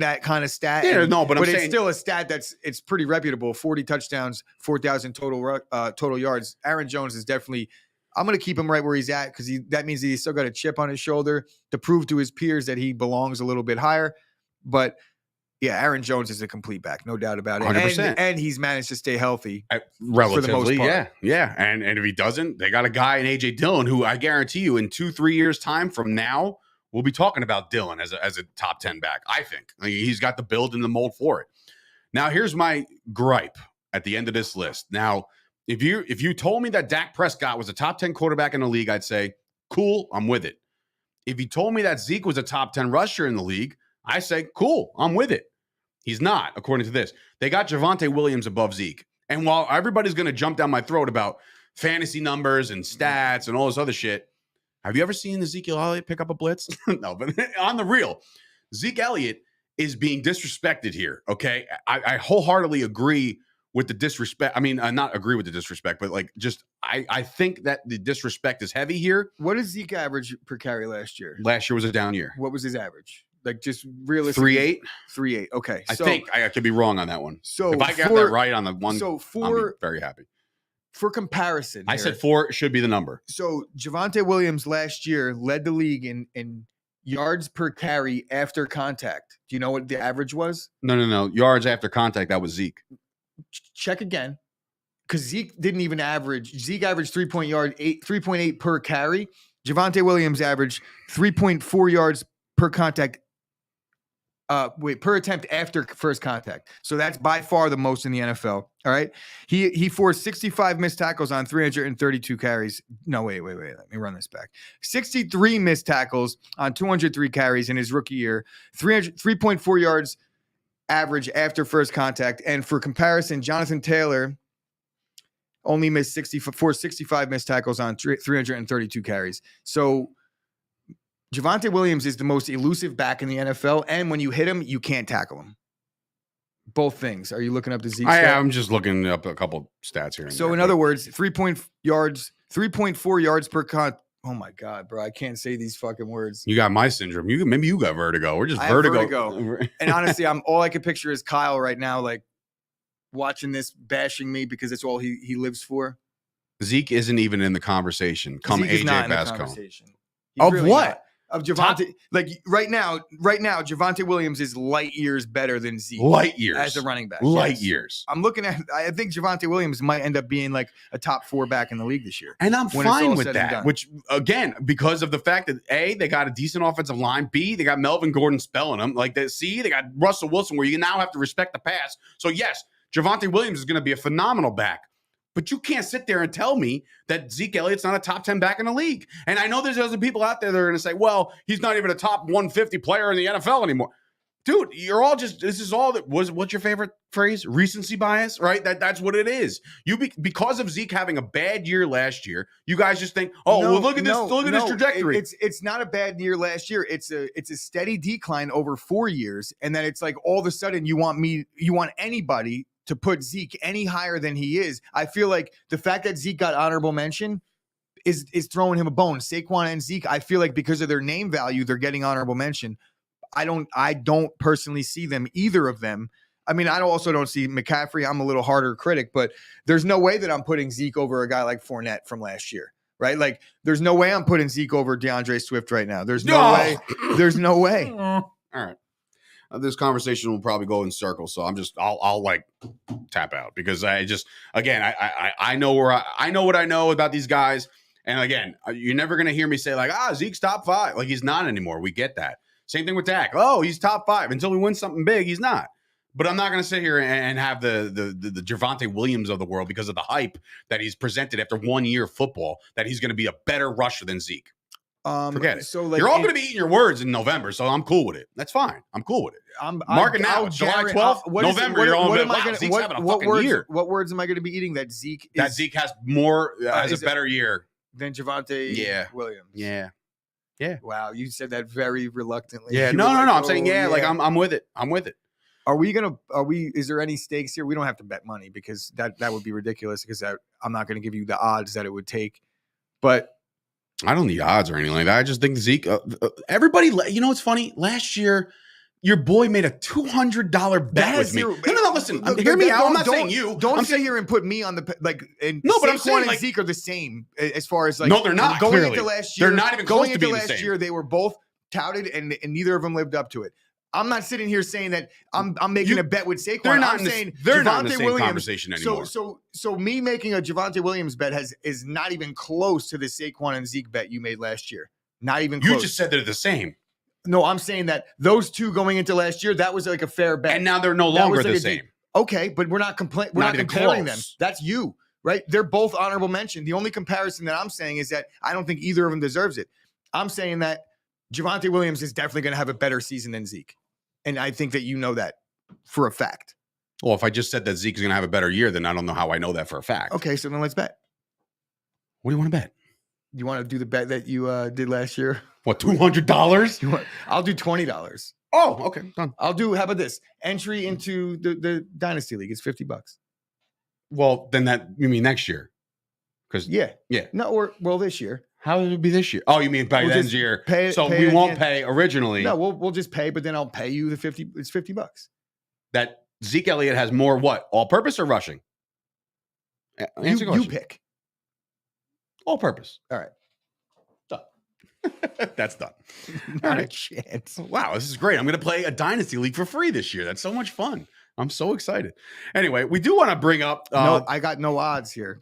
that kind of stat, but it's still a stat it's pretty reputable. 40 touchdowns, 4,000 total yards. Aaron Jones is definitely. I'm going to keep him right where he's at because that means he's still got a chip on his shoulder to prove to his peers that he belongs a little bit higher. But yeah, Aaron Jones is a complete back, no doubt about it. 100%. And he's managed to stay healthy relatively, for the most part. Yeah. And if he doesn't, they got a guy in A.J. Dillon who I guarantee you in 2-3 years' time from now, we'll be talking about Dillon as a top 10 back, I think. He's got the build and the mold for it. Now, here's my gripe at the end of this list. Now, if you told me that Dak Prescott was a top 10 quarterback in the league, I'd say, cool, I'm with it. If you told me that Zeke was a top 10 rusher in the league, I say, cool, I'm with it. He's not, according to this. They got Javonte Williams above Zeke. And while everybody's going to jump down my throat about fantasy numbers and stats and all this other shit, have you ever seen Ezekiel Elliott pick up a blitz? No, but on the real, Zeke Elliott is being disrespected here, okay? I wholeheartedly agree with the disrespect. I mean, not agree with the disrespect, but I think that the disrespect is heavy here. What did Zeke average per carry last year? Last year was a down year. What was his average? Like just realistically, 3.8. 3.8. Okay, I think I could be wrong on that one. So if I got that right on the one, I'll be very happy. For comparison, I said 4 should be the number. So Javonte Williams last year led the league in yards per carry after contact. Do you know what the average was? No. Yards after contact. That was Zeke. Check again, because Zeke didn't even average. Zeke averaged 3.8 per carry. Javonte Williams averaged 3.4 yards per contact. Per attempt after first contact. So that's by far the most in the NFL. All right. He forced 65 missed tackles on 332 carries. No, wait. Let me run this back. 63 missed tackles on 203 carries in his rookie year. 3.4 yards average after first contact. And for comparison, Jonathan Taylor only missed 65 missed tackles on 332 carries. So Javonte Williams is the most elusive back in the NFL, and when you hit him, you can't tackle him. Both things. Are you looking up the Zeke stat? I'm just looking up a couple stats here. So, in other words, 3.4 yards per contact. Oh my God, bro! I can't say these fucking words. You got my syndrome. Maybe you got vertigo. We're just vertigo. And honestly, all I can picture is Kyle right now, like watching this, bashing me because it's all he lives for. Zeke isn't even in the conversation. Come Zeke AJ Bascom. Of really what? Not. Of Javonte, right now, Javonte Williams is light years better than Zeke. Light years as a running back. Light years. I'm looking at. I think Javonte Williams might end up being like a top 4 back in the league this year, and I'm fine with that. Which again, because of the fact that A, they got a decent offensive line. B, they got Melvin Gordon spelling them. C, they got Russell Wilson, where you now have to respect the pass. So yes, Javonte Williams is going to be a phenomenal back. But you can't sit there and tell me that Zeke Elliott's not a top 10 back in the league. And I know there's other people out there that are going to say, well, he's not even a top 150 player in the NFL anymore. Dude, you're all just, this is all that was, what's your favorite phrase? Recency bias, right? That's what it is. Because of Zeke having a bad year last year, you guys just think, look at this trajectory. It's not a bad year last year. It's a steady decline over 4 years. And then it's like all of a sudden you want anybody to put Zeke any higher than he is. I feel like the fact that Zeke got honorable mention is throwing him a bone. Saquon and Zeke, I feel like because of their name value, they're getting honorable mention. I don't personally see them, either of them. I mean, I also don't see McCaffrey. I'm a little harder critic, but there's no way that I'm putting Zeke over a guy like Fournette from last year, right? Like, there's no way I'm putting Zeke over DeAndre Swift right now. There's no way. There's no way. All right. This conversation will probably go in circles, so I'll like tap out because I know I know what I know about these guys, and again, you're never gonna hear me say like, Zeke's top 5. Like, he's not anymore. We get that. Same thing with Dak. Oh, he's top 5 until he wins something big. He's not. But I'm not gonna sit here and have the Javonte Williams of the world because of the hype that he's presented after 1 year of football that he's gonna be a better rusher than Zeke. Forget it. So you're all going to be eating your words in November, so I'm cool with it. That's fine. I'm cool with it. Mark it now. July 12th, November. You're all Zeke's having a fucking year. What words am I going to be eating that Zeke has more has a better year than Javonte Williams? Yeah. Wow, you said that very reluctantly. Yeah. No. I'm saying like I'm with it. I'm with it. Is there any stakes here? We don't have to bet money because that would be ridiculous because I'm not going to give you the odds that it would take. But I don't need odds or anything like that. I just think Zeke, everybody, you know what's funny? Last year, your boy made a $200 bet with me. No, listen, hear me out. I'm not saying you. Don't sit here and put me on the, like, and no, but I'm Saquon saying, and like, Zeke are the same as far as, like, no, they're not. Going Clearly. into last year, they're not even close going to into being the last same. year, they were both touted and neither of them lived up to it. I'm not sitting here saying that I'm making a bet with Saquon. I'm saying they're not in the Javonte same Williams conversation anymore. So me making a Javonte Williams bet is not even close to the Saquon and Zeke bet you made last year. Not even close. You just said they're the same. No, I'm saying that those two going into last year, that was like a fair bet. And now they're no longer the same. Okay, but we're not comparing them. That's you, right? They're both honorable mention. The only comparison that I'm saying is that I don't think either of them deserves it. I'm saying that Javonte Williams is definitely going to have a better season than Zeke. And I think that you know that for a fact. Well, if I just said that Zeke is going to have a better year, then I don't know how I know that for a fact. Okay, so then let's bet. What do you want to bet? You want to do the bet that you did last year? What, $200? I'll do $20. Oh, okay, done. How about this? Entry into the Dynasty League is $50. Well, then you mean next year? Because yeah. No, this year. How would it be this year? Oh, you mean by the end of the year? We won't pay originally. No, we'll just pay, but then I'll pay you the $50. It's $50. That Zeke Elliott has more what? All purpose or rushing? You pick. All purpose. All right. Done. That's done. Not a chance. Wow, this is great. I'm going to play a Dynasty League for free this year. That's so much fun. I'm so excited. Anyway, we do want to bring up. No, I got no odds here.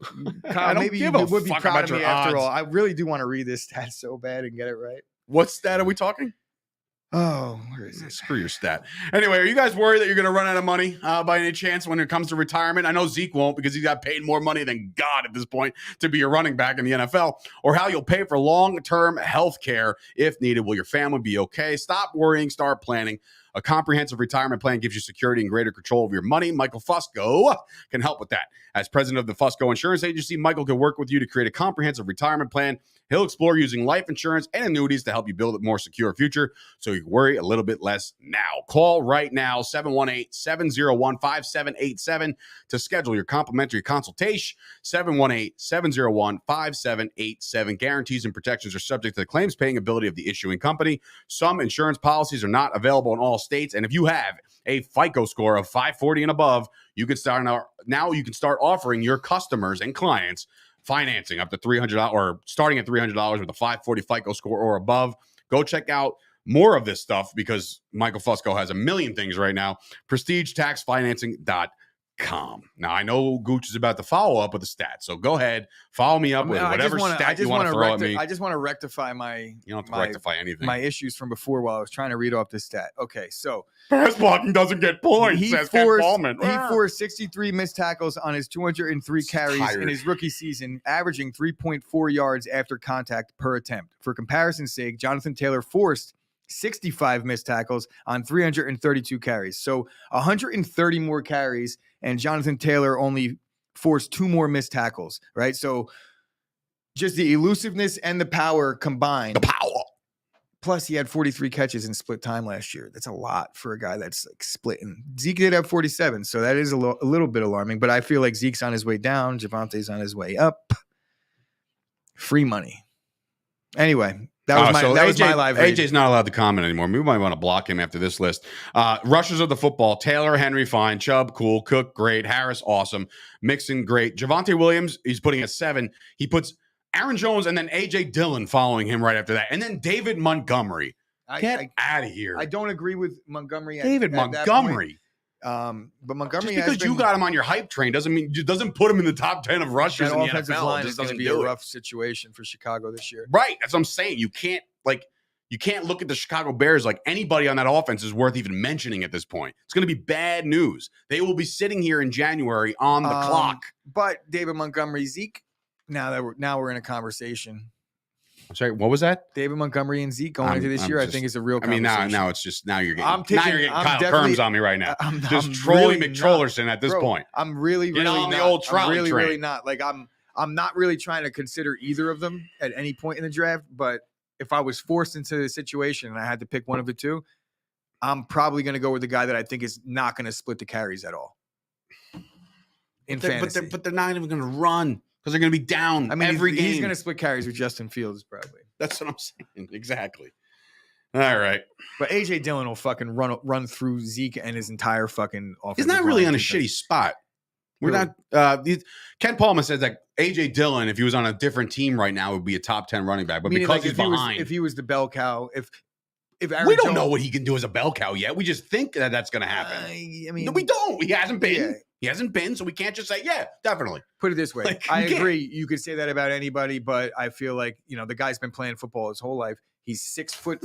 Kyle, maybe you would be proud of me after all. I really do want to read this stat so bad and get it right. What stat are we talking? Oh, where is it? Screw your stat. Anyway, are you guys worried that you're going to run out of money by any chance when it comes to retirement? I know Zeke won't because he's got paid more money than God at this point to be a running back in the NFL, or how you'll pay for long-term health care if needed. Will your family be okay? Stop worrying. Start planning. A comprehensive retirement plan gives you security and greater control of your money. Michael Fusco can help with that. As president of the Fusco Insurance Agency, Michael can work with you to create a comprehensive retirement plan. He'll explore using life insurance and annuities to help you build a more secure future so you worry a little bit less now. Call right now, 718-701-5787 to schedule your complimentary consultation. 718-701-5787. Guarantees and protections are subject to the claims paying ability of the issuing company. Some insurance policies are not available in all states, and if you have a FICO score of 540 and above, you can start offering your customers and clients financing up to $300 or starting at $300 with a 540 FICO score or above. Go check out more of this stuff because Michael Fusco has a million things right now. PrestigeTaxFinancing.com. Now, I know Gooch is about to follow up with a stat, so go ahead, follow me up with whatever stat you want to throw at me. I just want to rectify you don't have to rectify anything. My issues from before while I was trying to read off this stat. Okay, so pass blocking doesn't get points. He forced 63 missed tackles on his 203 carries in his rookie season, averaging 3.4 yards after contact per attempt. For comparison's sake, Jonathan Taylor forced 65 missed tackles on 332 carries. So 130 more carries, and Jonathan Taylor only forced 2 more missed tackles, right? So just the elusiveness and the power combined. The power. Plus, he had 43 catches in split time last year. That's a lot for a guy that's like splitting. Zeke did have 47, so that is a little bit alarming. But I feel like Zeke's on his way down. Javonte's on his way up. Free money. Anyway, that was my live read. AJ's not allowed to comment anymore. We might want to block him after this list. Rushers of the football: Taylor, Henry, fine. Chubb, cool. Cook, great. Harris, awesome. Mixon, great. Javonte Williams, he's putting at 7. He puts Aaron Jones and then AJ Dillon following him right after that, and then David Montgomery. Get out of here. I don't agree with Montgomery. David Montgomery. But Montgomery, just because you got him on your hype train doesn't put him in the top 10 of rushers in the NFL. Line is going to be a rough situation for Chicago this year. Right. That's what I'm saying. You can't look at the Chicago Bears like anybody on that offense is worth even mentioning at this point. It's going to be bad news. They will be sitting here in January on the clock. But David Montgomery, Zeke, now we're in a conversation. I'm sorry, what was that? David Montgomery and Zeke going into this year, I think is a real conversation. I mean, now you're getting Kyle Kerms on me right now. I'm trolling really McTrollerson at this point. I'm really on not. The old trolley I'm really, train. really not. Like I'm not really trying to consider either of them at any point in the draft. But if I was forced into the situation and I had to pick one of the two, I'm probably going to go with the guy that I think is not going to split the carries at all. In fantasy. But they're not even going to run because they're going to be down every game. He's going to split carries with Justin Fields probably. That's what I'm saying. Exactly. All right. But A.J. Dillon will fucking run through Zeke and his entire fucking offense. He's not really on a shitty spot. We're not. Ken Palmer says that A.J. Dillon, if he was on a different team right now, would be a top 10 running back. But because he's behind. If he was the bell cow, if Aaron we don't know what he can do as a bell cow yet. We just think that that's going to happen. I mean, no, we don't. He hasn't been. Yeah. He hasn't been, so we can't just say, yeah, definitely. Put it this way. I agree. You could say that about anybody, but I feel like, the guy's been playing football his whole life. He's 6'2",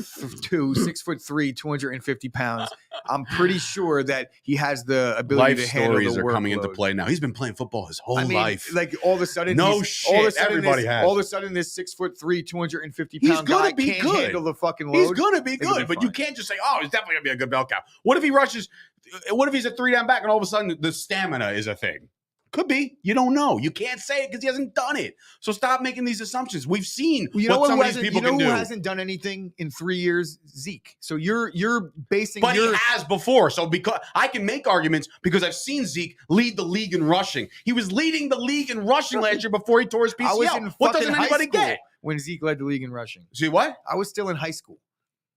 6'3", 250 pounds. I'm pretty sure that he has the ability to handle the workload. Life stories are coming into play now. He's been playing football his whole life. Like all of a sudden, everybody has. All of a sudden, this 6'3", 250 pound guy can't handle the fucking load. He's gonna be good, but you can't just say, "Oh, he's definitely gonna be a good bell cow." What if he rushes? What if he's a 3-down back and all of a sudden the stamina is a thing? Could be. You don't know. You can't say it because he hasn't done it. So stop making these assumptions. We've seen what some of these people can do. You know who hasn't done anything in 3 years? Zeke. So you're basing. But he has before. So because I can make arguments because I've seen Zeke lead the league in rushing. He was leading the league in rushing last year before he tore his PCL. What doesn't anybody get? When Zeke led the league in rushing. See what? I was still in high school.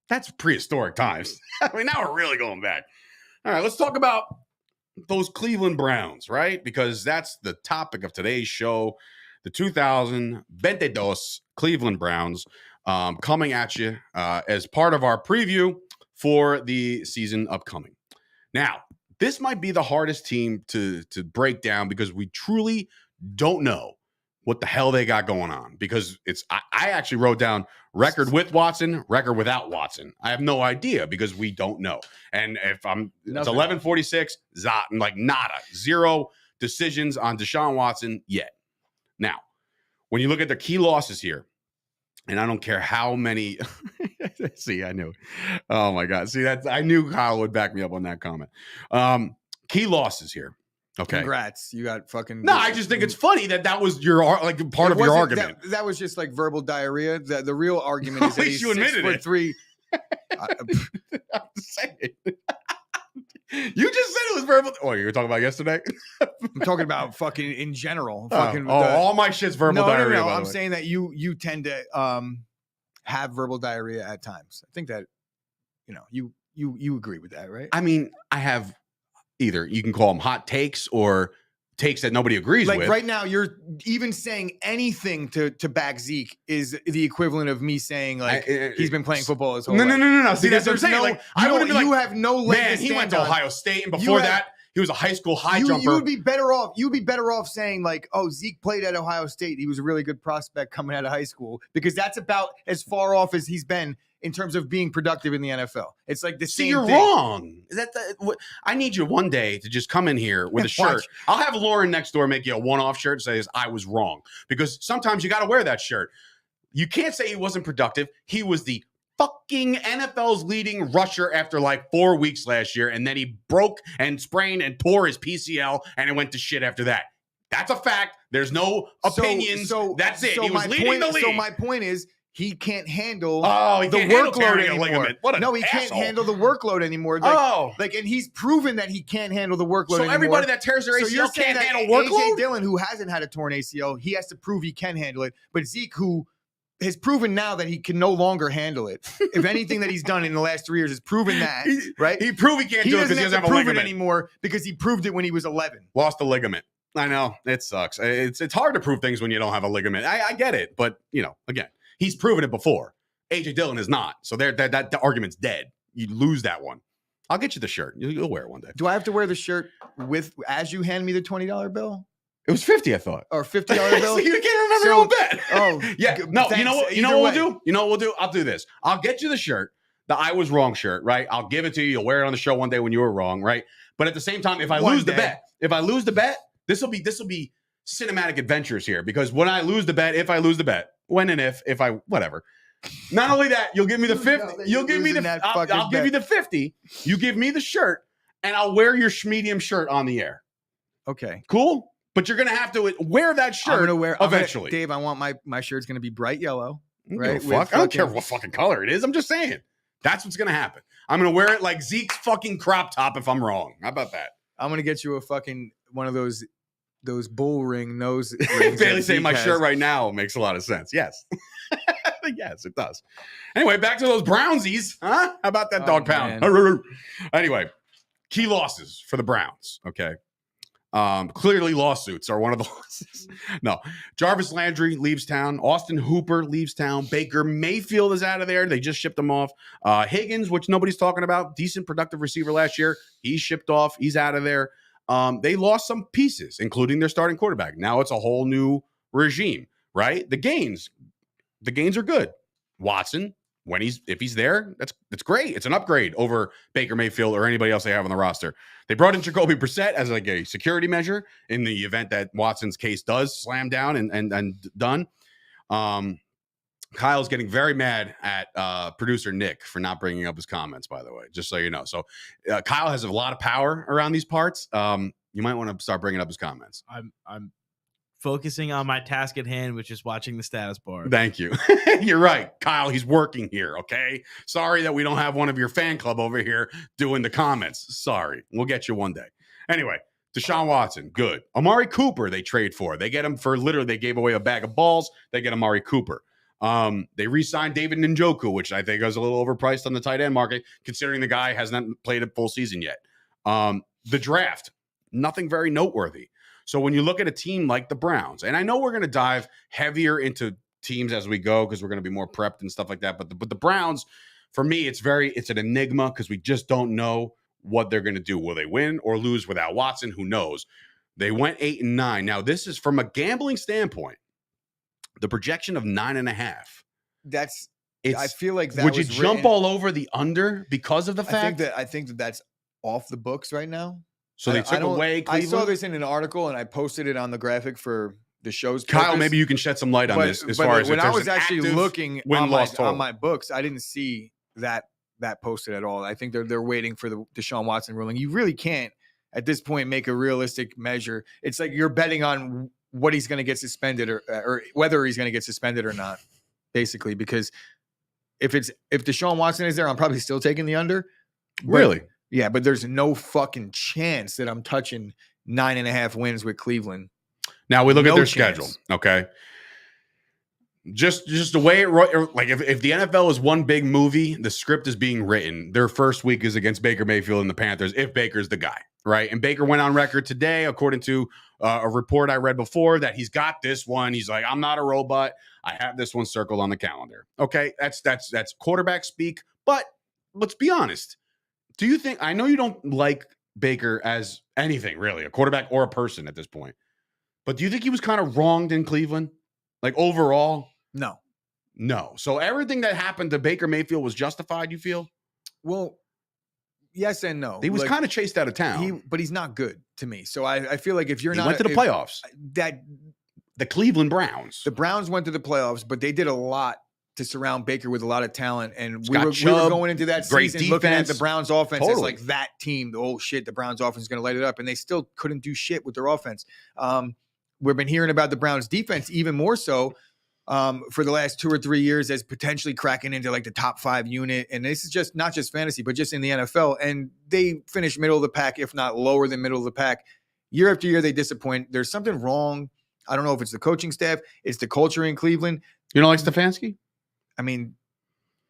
That's prehistoric times. I mean, now we're really going back. All right, let's talk about those Cleveland Browns, right? Because that's the topic of today's show. The 2022 Cleveland Browns coming at you as part of our preview for the season upcoming. Now, this might be the hardest team to break down because we truly don't know what the hell they got going on. Because I actually wrote down record with Watson, record without Watson. I have no idea because we don't know. And if it's 11:46, like nada, zero decisions on Deshaun Watson yet. Now, when you look at the key losses here, and I don't care how many. See, I knew. Oh my God. See, I knew Kyle would back me up on that comment. Key losses here. Okay. Congrats. You got fucking. No, I just think it's funny that was your part of your argument. That was just like verbal diarrhea. The real argument is that he's 6'3". I'm saying. You just said it was verbal. Oh, you were talking about yesterday? I'm talking about fucking in general. All my shit's verbal diarrhea. No. I'm saying that you tend to have verbal diarrhea at times. I think that you agree with that, right? I mean, I have. Either you can call them hot takes or takes that nobody agrees with. Like right now, you're even saying anything to back Zeke is the equivalent of me saying like he's been playing football his whole life. No. See, that's what I'm saying. Like, I wouldn't be like, you have no leg to stand he went to Ohio State, and before that, he was a high school high jumper. You would be better off. You'd be better off saying like, "Oh, Zeke played at Ohio State. He was a really good prospect coming out of high school," because that's about as far off as he's been in terms of being productive in the NFL. It's like the same you're thing. Wrong. I need you one day to just come in here with a shirt. I'll have Lauren next door make you a one-off shirt that says, I was wrong. Because sometimes you got to wear that shirt. You can't say he wasn't productive. He was the fucking NFL's leading rusher after like 4 weeks last year, and then he broke and sprained and tore his PCL, and it went to shit after that. That's a fact. There's no opinions. That's it. He was leading the league. So my point is, he can't handle the workload anymore. He can't handle the workload anymore. And he's proven that he can't handle the workload anymore. So everybody that tears their ACL can't handle workload? A.J. Dillon, who hasn't had a torn ACL, he has to prove he can handle it. But Zeke, who has proven now that he can no longer handle it. If anything that he's done in the last 3 years has proven that, right? He proved he can't do it because he doesn't have a ligament anymore because he proved it when he was 11. Lost the ligament. I know. It sucks. It's hard to prove things when you don't have a ligament. I get it. But, again. He's proven it before. A.J. Dillon is not. So that argument's dead. You lose that one. I'll get you the shirt. You'll wear it one day. Do I have to wear the shirt as you hand me the $20 bill? It was $50, I thought. Or $50 bill? So you can't remember your own bet. Oh. Yeah. No, you know what we'll do? You know what we'll do? I'll do this. I'll get you the shirt, the I was wrong shirt, right? I'll give it to you. You'll wear it on the show one day when you were wrong, right? But at the same time, if I lose the bet, this will be cinematic adventures here, because when I lose the bet, if I lose the bet, when and if I whatever. Not only that, you'll give me the 50. You'll give me I'll give you the 50. You give me the shirt, and I'll wear your medium shirt on the air. Okay, cool. But you're gonna have to wear that shirt. I'm gonna wear eventually. Dave, I want my shirt's gonna be bright yellow. Right? I don't care what fucking color it is. I'm just saying. That's what's going to happen. I'm going to wear it like Zeke's fucking crop top if I'm wrong. How about that? I'm going to get you a fucking one of those bull ring nose rings. Bailey saying my shirt right now makes a lot of sense. Yes. Yes, it does. Anyway, back to those Brownsies. Huh? How about that dog pound? Anyway, key losses for the Browns. Okay. Clearly lawsuits are one of the losses. No. Jarvis Landry leaves town. Austin Hooper leaves town. Baker Mayfield is out of there. They just shipped him off. Higgins, which nobody's talking about, decent productive receiver last year. He's shipped off. He's out of there. They lost some pieces, including their starting quarterback. Now it's a whole new regime, right? The gains are good. Watson, if he's there, that's great. It's an upgrade over Baker Mayfield or anybody else they have on the roster. They brought in Jacoby Brissett as like a security measure in the event that Watson's case does slam down and done. Kyle's getting very mad at producer Nick for not bringing up his comments, by the way, just so you know. So Kyle has a lot of power around these parts. You might want to start bringing up his comments. I'm focusing on my task at hand, which is watching the status bar. Thank you. You're right, Kyle. He's working here. Okay. Sorry that we don't have one of your fan club over here doing the comments. Sorry. We'll get you one day. Anyway, Deshaun Watson, good. Amari Cooper, they trade for. They get him for literally, they gave away a bag of balls. They get Amari Cooper. They re-signed David Njoku, which I think is a little overpriced on the tight end market, considering the guy hasn't played a full season yet. The draft, nothing very noteworthy. So when you look at a team like the Browns, and I know we're going to dive heavier into teams as we go because we're going to be more prepped and stuff like that. But the Browns, for me, it's an enigma because we just don't know what they're going to do. Will they win or lose without Watson? Who knows? They went 8-9. Now, this is from a gambling standpoint, the projection of 9.5. I feel like that would you jump all over the under because of the fact I think that that's off the books right now. So they took away Cleveland? I saw this in an article and I posted it on the graphic for the show's Kyle, purpose. maybe you can shed some light on this as far as when I was actually looking on my books, I didn't see that posted at all. I think they're waiting for the Deshaun Watson ruling. You really can't at this point make a realistic measure. It's like you're betting on what he's going to get suspended or whether he's going to get suspended or not, basically, because if Deshaun Watson is there, I'm probably still taking the under. Really? Yeah, but there's no fucking chance that I'm touching 9.5 wins with Cleveland. Now we look at their schedule. Okay. Just the way it, like if the NFL is one big movie, the script is being written. Their first week is against Baker Mayfield and the Panthers, if Baker's the guy, right? And Baker went on record today, according to a report I read before, that he's got this one. He's like, I'm not a robot. I have this one circled on the calendar. Okay, that's quarterback speak. But let's be honest. Do you think, I know you don't like Baker as anything really, a quarterback or a person at this point, but do you think he was kind of wronged in Cleveland? Like overall? No. So everything that happened to Baker Mayfield was justified, you feel? Well, yes and no. He was kind of chased out of town. But he's not good to me. So I feel like if you're went to the playoffs. The Cleveland Browns. The Browns went to the playoffs, but they did a lot to surround Baker with a lot of talent. And we were going into that season defense, looking at the Browns offense as like that team. Oh shit, the Browns offense is going to light it up. And they still couldn't do shit with their offense. We've been hearing about the Browns defense even more so for the last 2 or 3 years as potentially cracking into like the top 5 unit. And this is just not just fantasy, but just in the NFL. And they finish middle of the pack, if not lower than middle of the pack. Year after year, they disappoint. There's something wrong. I don't know if it's the coaching staff. It's the culture in Cleveland. You don't like Stefanski? I mean,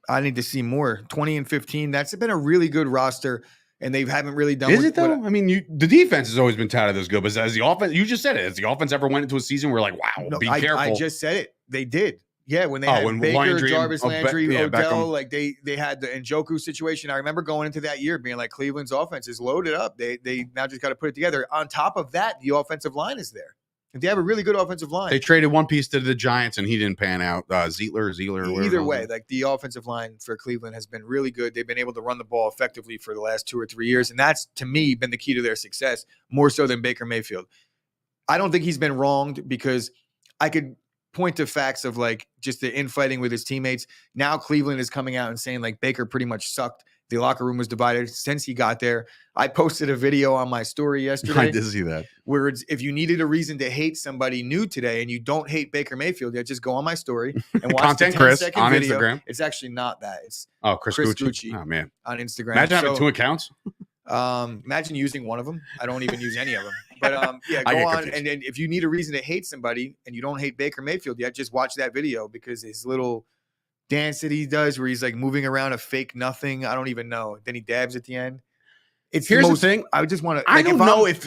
I need to see more. 20-15. That's been a really good roster, and they haven't really done. Is it though? I mean, the defense has always been touted as good, but as the offense, you just said it. Has the offense ever went into a season where like, wow, be careful? I just said it. They did. Yeah, when they had Baker, Jarvis Landry, Odell, like they had the Njoku situation. I remember going into that year being like, Cleveland's offense is loaded up. They now just got to put it together. On top of that, the offensive line is there. They have a really good offensive line. They traded one piece to the Giants, and he didn't pan out. Zeitler. Either way, like the offensive line for Cleveland has been really good. They've been able to run the ball effectively for the last 2 or 3 years, and that's, to me, been the key to their success, more so than Baker Mayfield. I don't think he's been wronged because I could point to facts of like just the infighting with his teammates. Now Cleveland is coming out and saying like Baker pretty much sucked The locker room was divided since he got there. I posted a video on my story yesterday. I did see that. Where if you needed a reason to hate somebody new today and you don't hate Baker Mayfield, just go on my story and watch Content the Chris 10-second on video. Instagram. It's actually not that. It's Chris Gucci. Oh, man. On Instagram. Imagine having 2 accounts. Imagine using one of them. I don't even use any of them. But go on. And if you need a reason to hate somebody and you don't hate Baker Mayfield yet, just watch that video because his little dance that he does where he's like moving around a fake nothing. I don't even know. Then he dabs at the end. Here's the thing. I just want to. I don't know if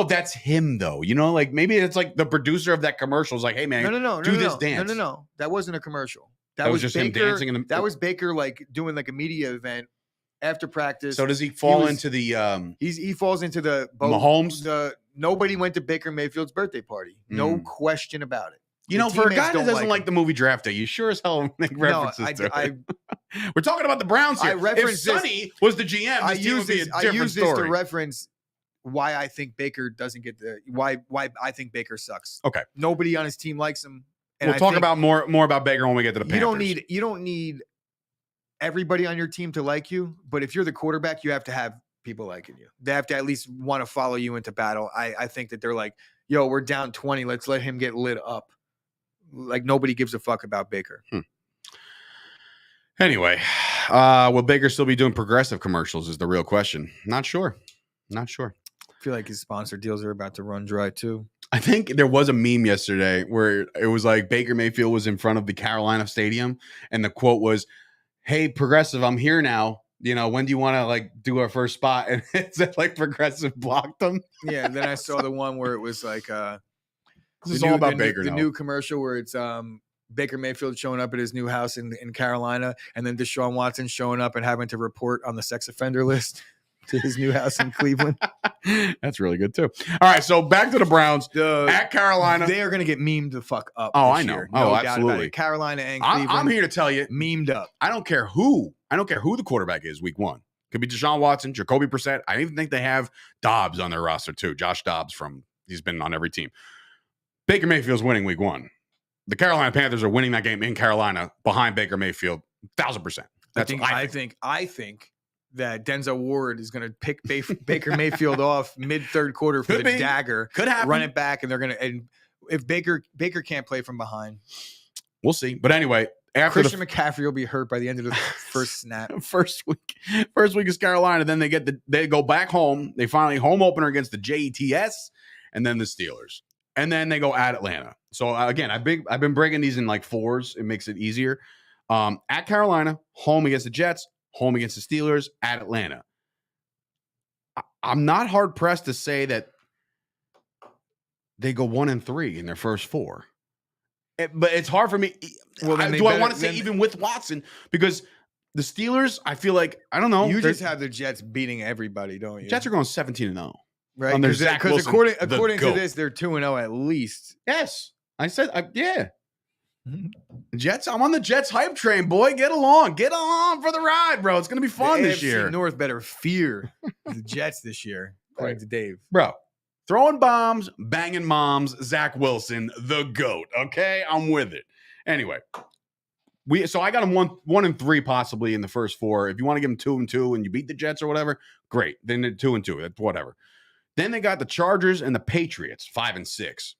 that's him though. You know, like maybe it's like the producer of that commercial is like, hey man, do this dance. No. That wasn't a commercial. That was just Baker, him dancing. That was Baker like doing like a media event after practice. So does he fall into the? He falls into the Mahomes. Nobody went to Baker Mayfield's birthday party. No question about it. You know, for a guy that doesn't like the movie Draft Day, you sure as hell make references to it. We're talking about the Browns here. If Sonny was the GM, I use this to reference why I think Baker doesn't get why I think Baker sucks. Okay. Nobody on his team likes him. And we'll talk about more about Baker when we get to the Panthers. You don't need everybody on your team to like you, but if you're the quarterback, you have to have people liking you. They have to at least want to follow you into battle. I think that they're like, yo, we're down 20. Let's let him get lit up. Like nobody gives a fuck about Baker. Anyway, will Baker still be doing progressive commercials is the real question. Not sure. I feel like his sponsor deals are about to run dry too. I think there was a meme yesterday where it was like Baker Mayfield was in front of the Carolina Stadium and the quote was, hey, Progressive, I'm here now. You know, when do you want to like do our first spot? And it said like Progressive blocked them. Yeah. And then I saw the one where it was like, this is all about Baker now. The new commercial where it's Baker Mayfield showing up at his new house in Carolina, and then Deshaun Watson showing up and having to report on the sex offender list to his new house in Cleveland. That's really good too. All right, so back to the Browns at Carolina. They are going to get memed the fuck up. Oh, I know. Year. No Absolutely. Carolina and Cleveland. I'm here to tell you, memed up. I don't care who the quarterback is week 1. Could be Deshaun Watson, Jacoby Brissett. I even think they have Dobbs on their roster too. Josh Dobbs he's been on every team. Baker Mayfield's winning week 1. The Carolina Panthers are winning that game in Carolina behind Baker Mayfield, 1,000%. That's I think that Denzel Ward is going to pick Baker Mayfield off mid-third quarter for the dagger. Could happen. Run it back, and they're going to. And if Baker can't play from behind, we'll see. But anyway, after Christian McCaffrey will be hurt by the end of the first snap. First week is Carolina. Then they go back home. They finally home opener against the Jets, and then the Steelers. And then they go at Atlanta. So again, I've been breaking these in like 4s. It makes it easier. At Carolina, home against the Jets, home against the Steelers, at Atlanta. I'm not hard pressed to say that they go 1-3 in their first 4. But it's hard for me. Well, I want to say even with Watson because the Steelers, I feel like I don't know. You just have the Jets beating everybody, don't you? Jets are going 17-0. Right, because according to this, they're 2-0 at least. Yes, I said, yeah. Jets, I'm on the Jets hype train, boy. Get along for the ride, bro. It's gonna be fun this year. North better fear the Jets this year, according to Dave. Bro, throwing bombs, banging moms. Zach Wilson, the GOAT. Okay, I'm with it. Anyway, so I got him 1-3 possibly in the first 4. If you want to give him 2-2 and you beat the Jets or whatever, great. Then 2-2. That's whatever. Then they got the Chargers and the Patriots, 5-6.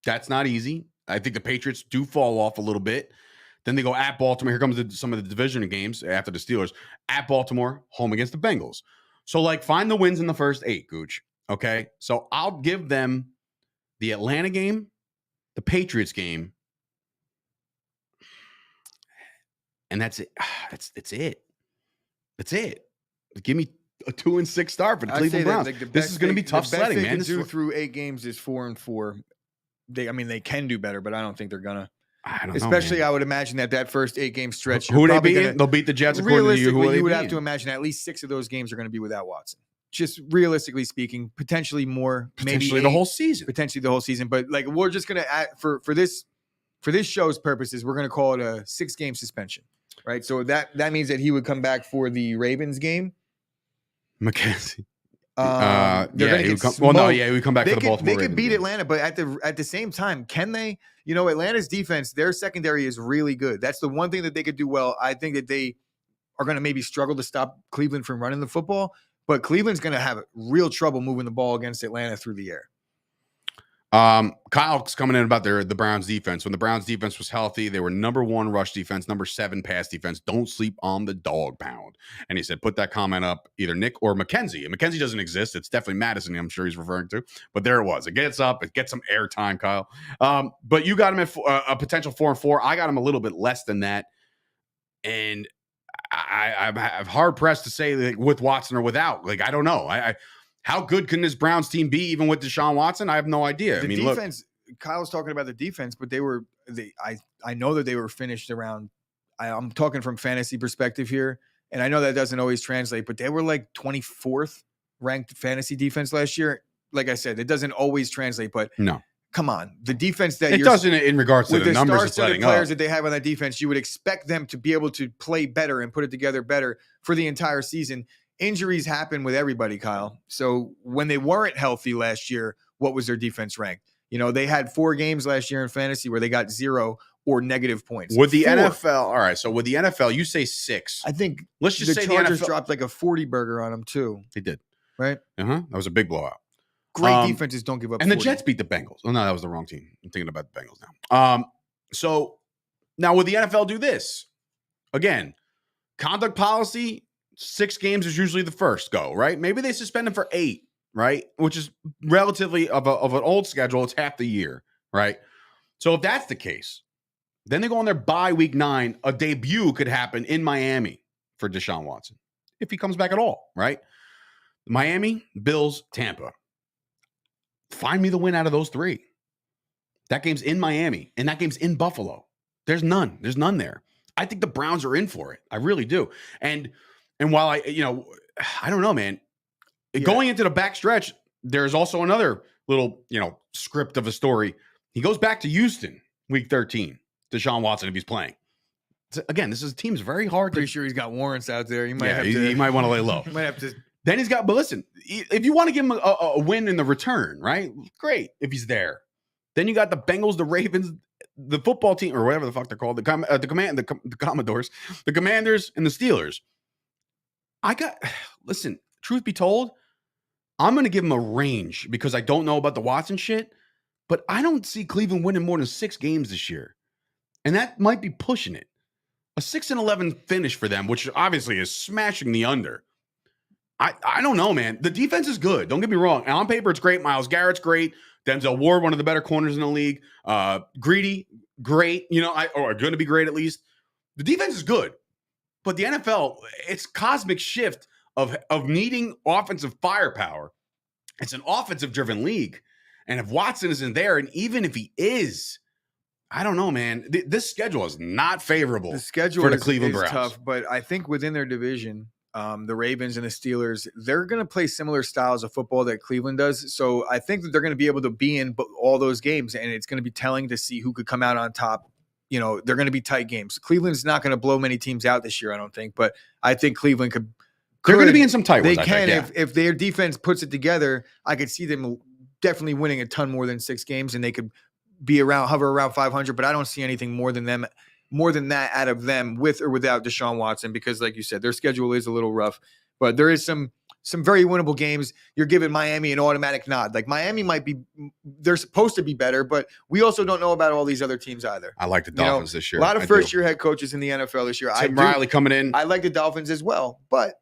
That's not easy. I think the Patriots do fall off a little bit. Then they go at Baltimore. Here comes some of the division games after the Steelers. At Baltimore, home against the Bengals. So, like, find the wins in the first 8, Gooch. Okay? So, I'll give them the Atlanta game, the Patriots game, and that's it. That's it. That's it. Give me a 2-6 start for the Cleveland Browns. This is going to be tough sledding, man. Do through 8 games is 4-4. They can do better, but I don't think they're gonna. I don't know. Especially, I would imagine that first 8-game stretch. Who are they beating? They'll beat the Jets. According to you, you would have to imagine at least 6 of those games are going to be without Watson. Just realistically speaking, potentially more, potentially maybe the whole season. Potentially the whole season, but like we're just going to add for this show's purposes, we're going to call it a 6-game suspension, right? So that means that he would come back for the Ravens game. McKenzie. He would come back for the Baltimore. They could beat Atlanta, but at the same time, can they? You know, Atlanta's defense, their secondary is really good. That's the one thing that they could do well. I think that they are going to maybe struggle to stop Cleveland from running the football, but Cleveland's going to have real trouble moving the ball against Atlanta through the air. Kyle's coming in about the Browns defense. When the Browns defense was healthy, they were number 1 rush defense, number 7 pass defense. Don't sleep on the dog pound. And he said, put that comment up, either Nick or Mackenzie. And Mackenzie doesn't exist. It's definitely Madison, I'm sure he's referring to. But there it was. It gets up. It gets some airtime, Kyle. But you got him at a potential 4-4. I got him a little bit less than that. And I'm hard pressed to say like, with Watson or without. Like, I don't know. How good can this Browns team be even with Deshaun Watson? I have no idea. The defense, Kyle's talking about the defense, but I know that they were finished around. I'm talking from fantasy perspective here, and I know that doesn't always translate, but they were like 24th ranked fantasy defense last year. Like I said, it doesn't always translate, but no. Come on, the defense that it doesn't in regards to the numbers it's letting players up. that they have on that defense, you would expect them to be able to play better and put it together better for the entire season. Injuries happen with everybody, Kyle. So when they weren't healthy last year, what was their defense ranked? You know, they had 4 games last year in fantasy where they got 0 or negative points. With the NFL, all right. So with the NFL, you say 6. I think let's just say Chargers the NFL dropped like a 40 burger on them too. They did, right? That was a big blowout. Great defenses don't give up. And 40. the Jets beat the Bengals. Oh no, that was the wrong team. I'm thinking about the Bengals now. So now would the NFL do this again? Conduct policy. 6 games is usually the first go, right? Maybe they suspend him for 8, right? Which is relatively of an old schedule. It's half the year, right? So if that's the case, then they go on their bye week 9. A debut could happen in Miami for Deshaun Watson if he comes back at all, right? Miami, Bills, Tampa. Find me the win out of those 3. That game's in Miami, and that game's in Buffalo. There's none there. I think the Browns are in for it. I really do. And while I don't know, man. Yeah. Going into the backstretch, there's also another little, script of a story. He goes back to Houston, week 13. Deshaun Watson, if he's playing. So again, this team's very hard. Pretty sure he's got warrants out there. He might he might want to lay low. He might have to. Then he's got. But listen, if you want to give him a win in the return, right? Great if he's there. Then you got the Bengals, the Ravens, the football team, or whatever the fuck they're called, the Commodores, the Commanders, and the Steelers. Listen, truth be told, I'm going to give him a range because I don't know about the Watson shit, but I don't see Cleveland winning more than 6 games this year. And that might be pushing it. A 6-11 finish for them, which obviously is smashing the under. I don't know, man. The defense is good. Don't get me wrong. And on paper, it's great. Myles Garrett's great. Denzel Ward, one of the better corners in the league. Greedy, great. Or going to be great at least. The defense is good. But the NFL, it's cosmic shift of needing offensive firepower. It's an offensive-driven league. And if Watson isn't there, and even if he is, I don't know, man. This schedule is not favorable. The schedule for the Cleveland is Browns. Tough, but I think within their division, the Ravens and the Steelers, they're going to play similar styles of football that Cleveland does. So I think that they're going to be able to be in all those games, and it's going to be telling to see who could come out on top. They're going to be tight games. Cleveland's not going to blow many teams out this year, I don't think, but I think Cleveland could. They're going to be in some tight ones. They can, if their defense puts it together. I could see them definitely winning a ton more than 6 games, and they could hover around 500. But I don't see anything more than that out of them with or without Deshaun Watson, because, like you said, their schedule is a little rough. But there is some very winnable games. You're giving Miami an automatic nod. Like Miami they're supposed to be better, but we also don't know about all these other teams either. I like the Dolphins this year. A lot of first-year head coaches in the NFL this year. Tim Riley coming in. I like the Dolphins as well, but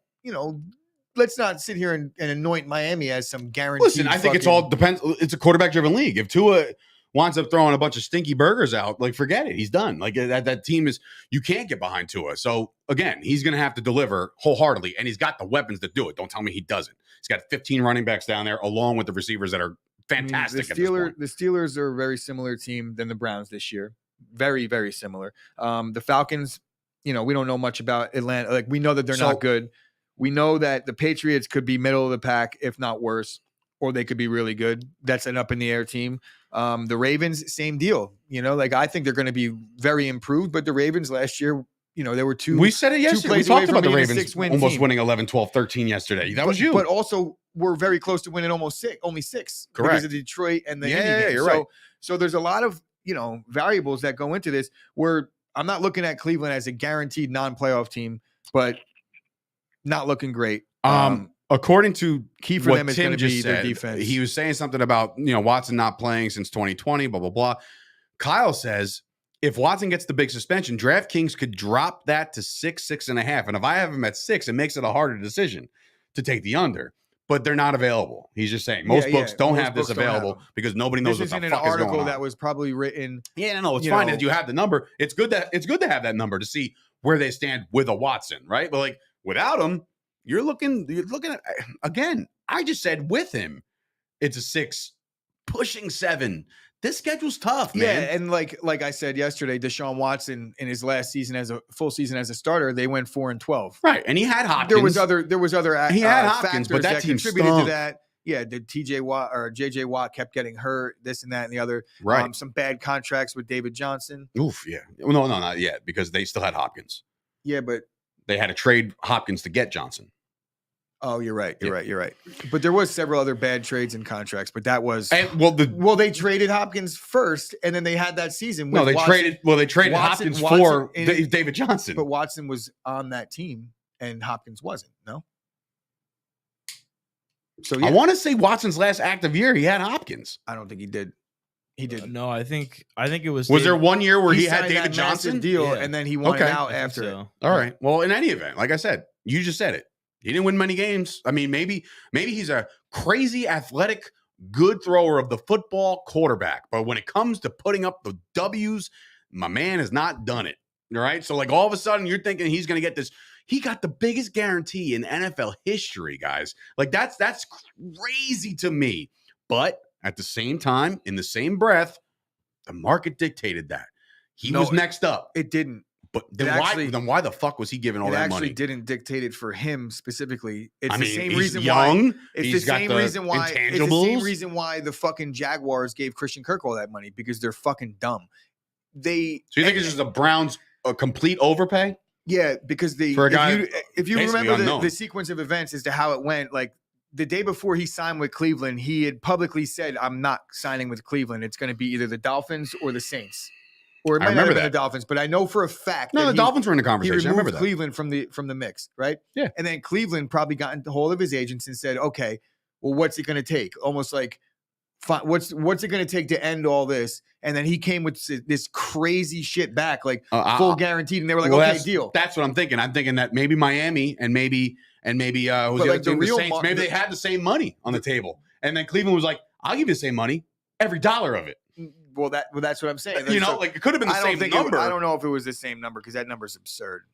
let's not sit here and anoint Miami as some guaranteed. Listen, I think it's all depends. It's a quarterback-driven league. If Tua winds up throwing a bunch of stinky burgers out, like forget it. He's done. Like that team is, you can't get behind Tua. So again, he's going to have to deliver wholeheartedly, and he's got the weapons to do it. Don't tell me he doesn't. He's got 15 running backs down there, along with the receivers that are fantastic. The Steelers are a very similar team than the Browns this year. Very, very similar. The Falcons, we don't know much about Atlanta. Like we know that they're not good. We know that the Patriots could be middle of the pack, if not worse, or they could be really good. That's an up in the air team. The Ravens, same deal. I think they're going to be very improved, but the Ravens last year, there were 2. We said it yesterday. We talked about the Ravens almost winning 11, 12, 13 yesterday. That was you. But also, we're very close to winning only 6. Correct. Because of Detroit and the yeah, you're right. So there's a lot of, variables that go into this where I'm not looking at Cleveland as a guaranteed non-playoff team, but Not looking great. According to key for what them is Tim going to just be said, their defense. he was saying something about Watson not playing since 2020, blah blah blah. Kyle says if Watson gets the big suspension, DraftKings could drop that to 6.5, and if I have him at 6, it makes it a harder decision to take the under. But they're not available. He's just saying most books don't have this available because nobody knows what the fuck is going on. This isn't an article that was probably written. Yeah, no, it's fine that you have the number. It's good to have that number to see where they stand with a Watson, right? But like without him, you're looking at again. I just said with him, it's a 6, pushing 7. This schedule's tough, man. Yeah, and like I said yesterday, Deshaun Watson in his last season as a full season as a starter, they went 4-12. Right, and he had Hopkins. There was other he had Hopkins, factors but that team contributed stunk. to that. Yeah, the TJ Watt or JJ Watt kept getting hurt, this and that and the other. Right, some bad contracts with David Johnson. Oof, yeah. Well, no, not yet because they still had Hopkins. Yeah, but they had to trade Hopkins to get Johnson. Oh, you're right. You're right. But there was several other bad trades and contracts, but that was they traded Hopkins first, and then they had that season. With traded Watson, Hopkins for David Johnson. But Watson was on that team, and Hopkins wasn't. No. So I want to say Watson's last active year, he had Hopkins. I don't think he did. He did. No, I think it was. Was there 1 year where he had David Johnson deal, and then he wanted out after it? All right. Well, in any event, like I said, you just said it. He didn't win many games. I mean, maybe he's a crazy athletic, good thrower of the football quarterback. But when it comes to putting up the W's, my man has not done it. All right. So like all of a sudden you're thinking he's going to get this. He got the biggest guarantee in NFL history, guys. Like that's crazy to me. But at the same time, in the same breath, the market dictated that. He was next up. It didn't. But then why the fuck was he giving all that money? It actually didn't dictate it for him specifically. It's the same he's reason young. why. It's the same reason why. It's the same reason why the fucking Jaguars gave Christian Kirk all that money because they're fucking dumb. So you think it's just the Browns a complete overpay? Yeah, because if you remember the sequence of events as to how it went, like the day before he signed with Cleveland, he had publicly said, "I'm not signing with Cleveland. It's going to be either the Dolphins or the Saints." Or it might not have been the Dolphins, but I know for a fact the Dolphins were in the conversation. He I remember removed that. Cleveland from the mix, right? Yeah. And then Cleveland probably got into hold of his agents and said, "Okay, well, what's it going to take?" Almost like, what's it going to take to end all this? And then he came with this crazy shit back, like full guaranteed, and they were like, "Okay, deal." That's what I'm thinking. I'm thinking that maybe Miami and maybe who's the team, the Saints, maybe they had the same money on the table, and then Cleveland was like, "I'll give you the same money, every dollar of it." Well, that's what I'm saying. Like it could have been the same number. I don't know if it was the same number because that number is absurd.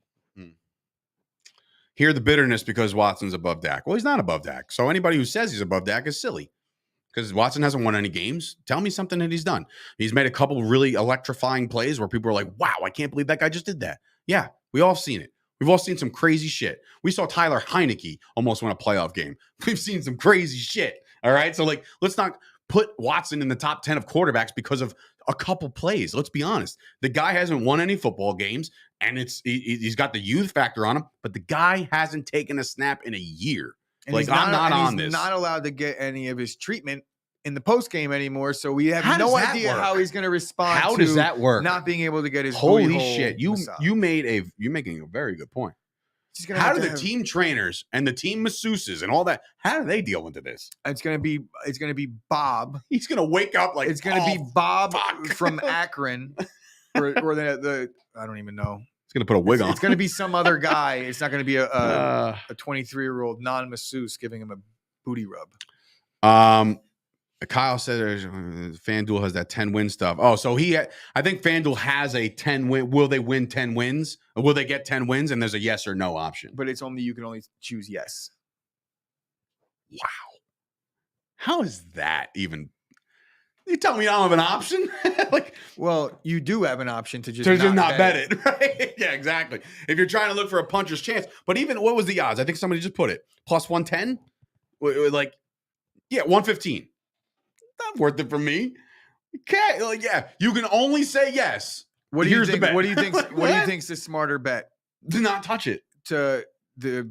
Hear the bitterness because Watson's above Dak. Well, he's not above Dak. So anybody who says he's above Dak is silly because Watson hasn't won any games. Tell me something that he's done. He's made a couple really electrifying plays where people are like, "Wow, I can't believe that guy just did that." Yeah, we all seen it. We've all seen some crazy shit. We saw Tyler Heineke almost win a playoff game. We've seen some crazy shit. All right, so like, let's not put Watson in the top 10 of quarterbacks because of a couple plays. Let's be honest. The guy hasn't won any football games, and he's got the youth factor on him, but the guy hasn't taken a snap in a year. And like, I'm not on this. He's not allowed to get any of his treatment in the post game anymore, so we have no idea how he's going to respond. How does that work? Not being able to get his holy shit. You're making a very good point. How do the team trainers and the team masseuses and all that? How do they deal into this? It's gonna be Bob. He's gonna wake up like it's gonna be Bob from Akron, or the I don't even know. He's gonna put a wig on. It's gonna be some other guy. It's not gonna be a 23-year-old non-masseuse giving him a booty rub. Kyle said FanDuel has that 10-win stuff. Oh, so I think FanDuel has a 10-win. Will they win 10 wins? Or will they get 10 wins? And there's a yes or no option. But you can only choose yes. Wow. How is that even? You tell me I don't have an option? Well, you do have an option to just not bet it. Right? Yeah, exactly. If you're trying to look for a puncher's chance. But even, what was the odds? I think somebody just put it. Plus 110? 115. Not worth it for me. Okay, you can only say yes. What do you think? What do you think? What do you think's the smarter bet? Do not touch it. To the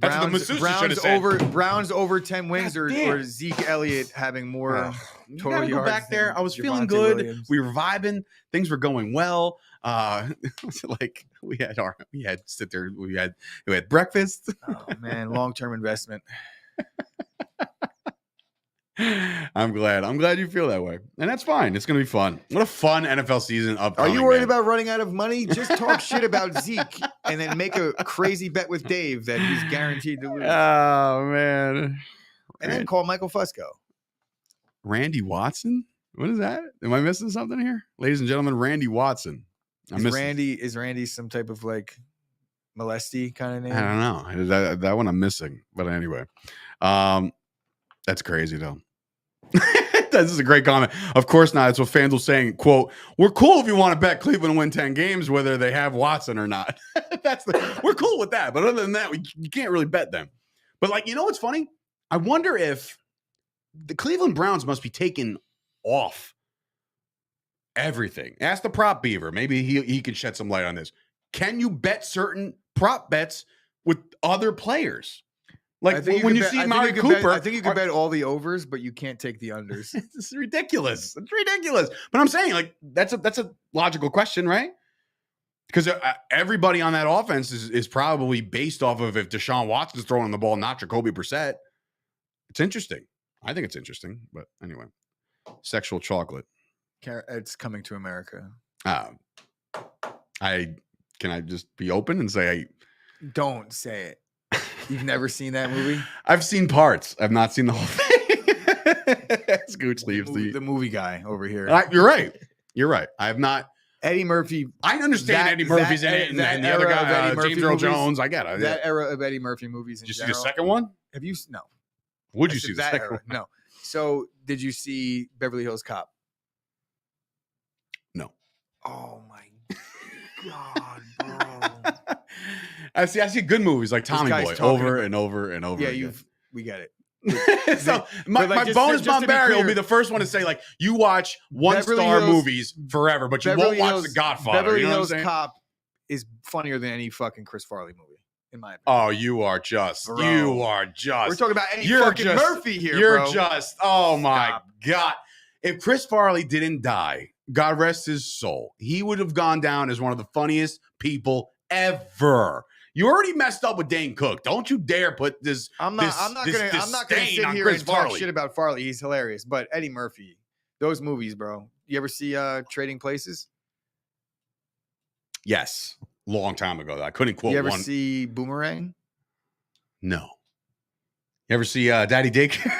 Browns over 10 wins, or Zeke Elliott having more total yards. Go back there. I was feeling good. We were vibing. Things were going well. Like we had breakfast. Oh man, long-term investment. I'm glad you feel that way, and that's fine. It's gonna be fun. What a fun NFL season Are upcoming. you worried man. about running out of money? Just talk shit about Zeke and then make a crazy bet with Dave that he's guaranteed to lose. Oh man. And then call Michael Fusco. Randy Watson? What is that? Am I missing something here? Ladies and gentlemen, Randy Watson. Is Randy some type of like molesty kind of name? I don't know. That one I'm missing. But anyway. That's crazy though. This is a great comment. Of course not. It's what FanDuel's saying, quote, we're cool if you want to bet Cleveland win 10 games, whether they have Watson or not. We're cool with that. But other than that, you can't really bet them. But like, you know what's funny? I wonder if the Cleveland Browns must be taking off everything. Ask the prop beaver. Maybe he can shed some light on this. Can you bet certain prop bets with other players? Like when you see Mari Cooper, I think you can bet all the overs, but you can't take the unders. It's ridiculous. It's ridiculous. But I'm saying, like, that's a logical question, right? Because everybody on that offense is probably based off of if Deshaun Watson's throwing the ball, not Jacoby Brissett. It's interesting. I think it's interesting. But anyway, sexual chocolate. It's coming to America. Can I just be open and say don't say it. You've never seen that movie? I've seen parts. I've not seen the whole thing. Scooch leaves the movie guy over here. You're right. You're right. I have not. Eddie Murphy. I understand Eddie Murphy's in it, and the other guy, James Earl Jones. I get it. That era of Eddie Murphy movies. Did you see the second one? Have you? No. Would you see the second one? No. So, did you see Beverly Hills Cop? No. Oh my God, bro. I see good movies like Tommy Boy over and over and over. Yeah, we get it. So my bonus Bomb Barry will be the first one to say, like, you watch one-star movies forever, but you won't watch The Godfather. Beverly you know Hills Cop is funnier than any fucking Chris Farley movie, in my opinion. Oh, you are just. Bro. We're talking about Eddie fucking Murphy here, You're just. Oh my God! If Chris Farley didn't die, God rest his soul, he would have gone down as one of the funniest people ever. You already messed up with Dane Cook. Don't you dare put this. I'm not gonna sit here and talk shit about Farley. He's hilarious, but Eddie Murphy, those movies, bro. You ever see Trading Places? Yes, long time ago. I couldn't quote. You ever see Boomerang? No. You ever see Daddy Daycare?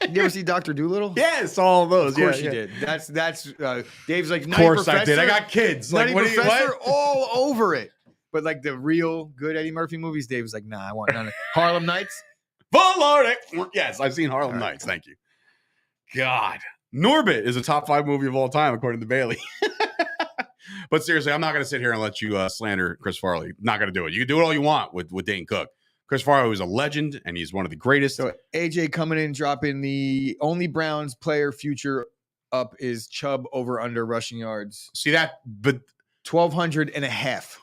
You ever see Dr. Dolittle? Yes, all of those. Of course you did. That's Dave's like. Of course I did. I got kids. Like, what? All over it. But like the real good Eddie Murphy movies, Dave was like, nah, I want none of Harlem Nights. Yes, I've seen Harlem Nights. Thank you. God. Norbit is a top 5 movie of all time, according to Bailey. But seriously, I'm not going to sit here and let you slander Chris Farley. Not going to do it. You can do it all you want with Dane Cook. Chris Farley was a legend, and he's one of the greatest. So AJ coming in, dropping the only Browns player future up is Chubb over under rushing yards. See that? But 1,200 and a half.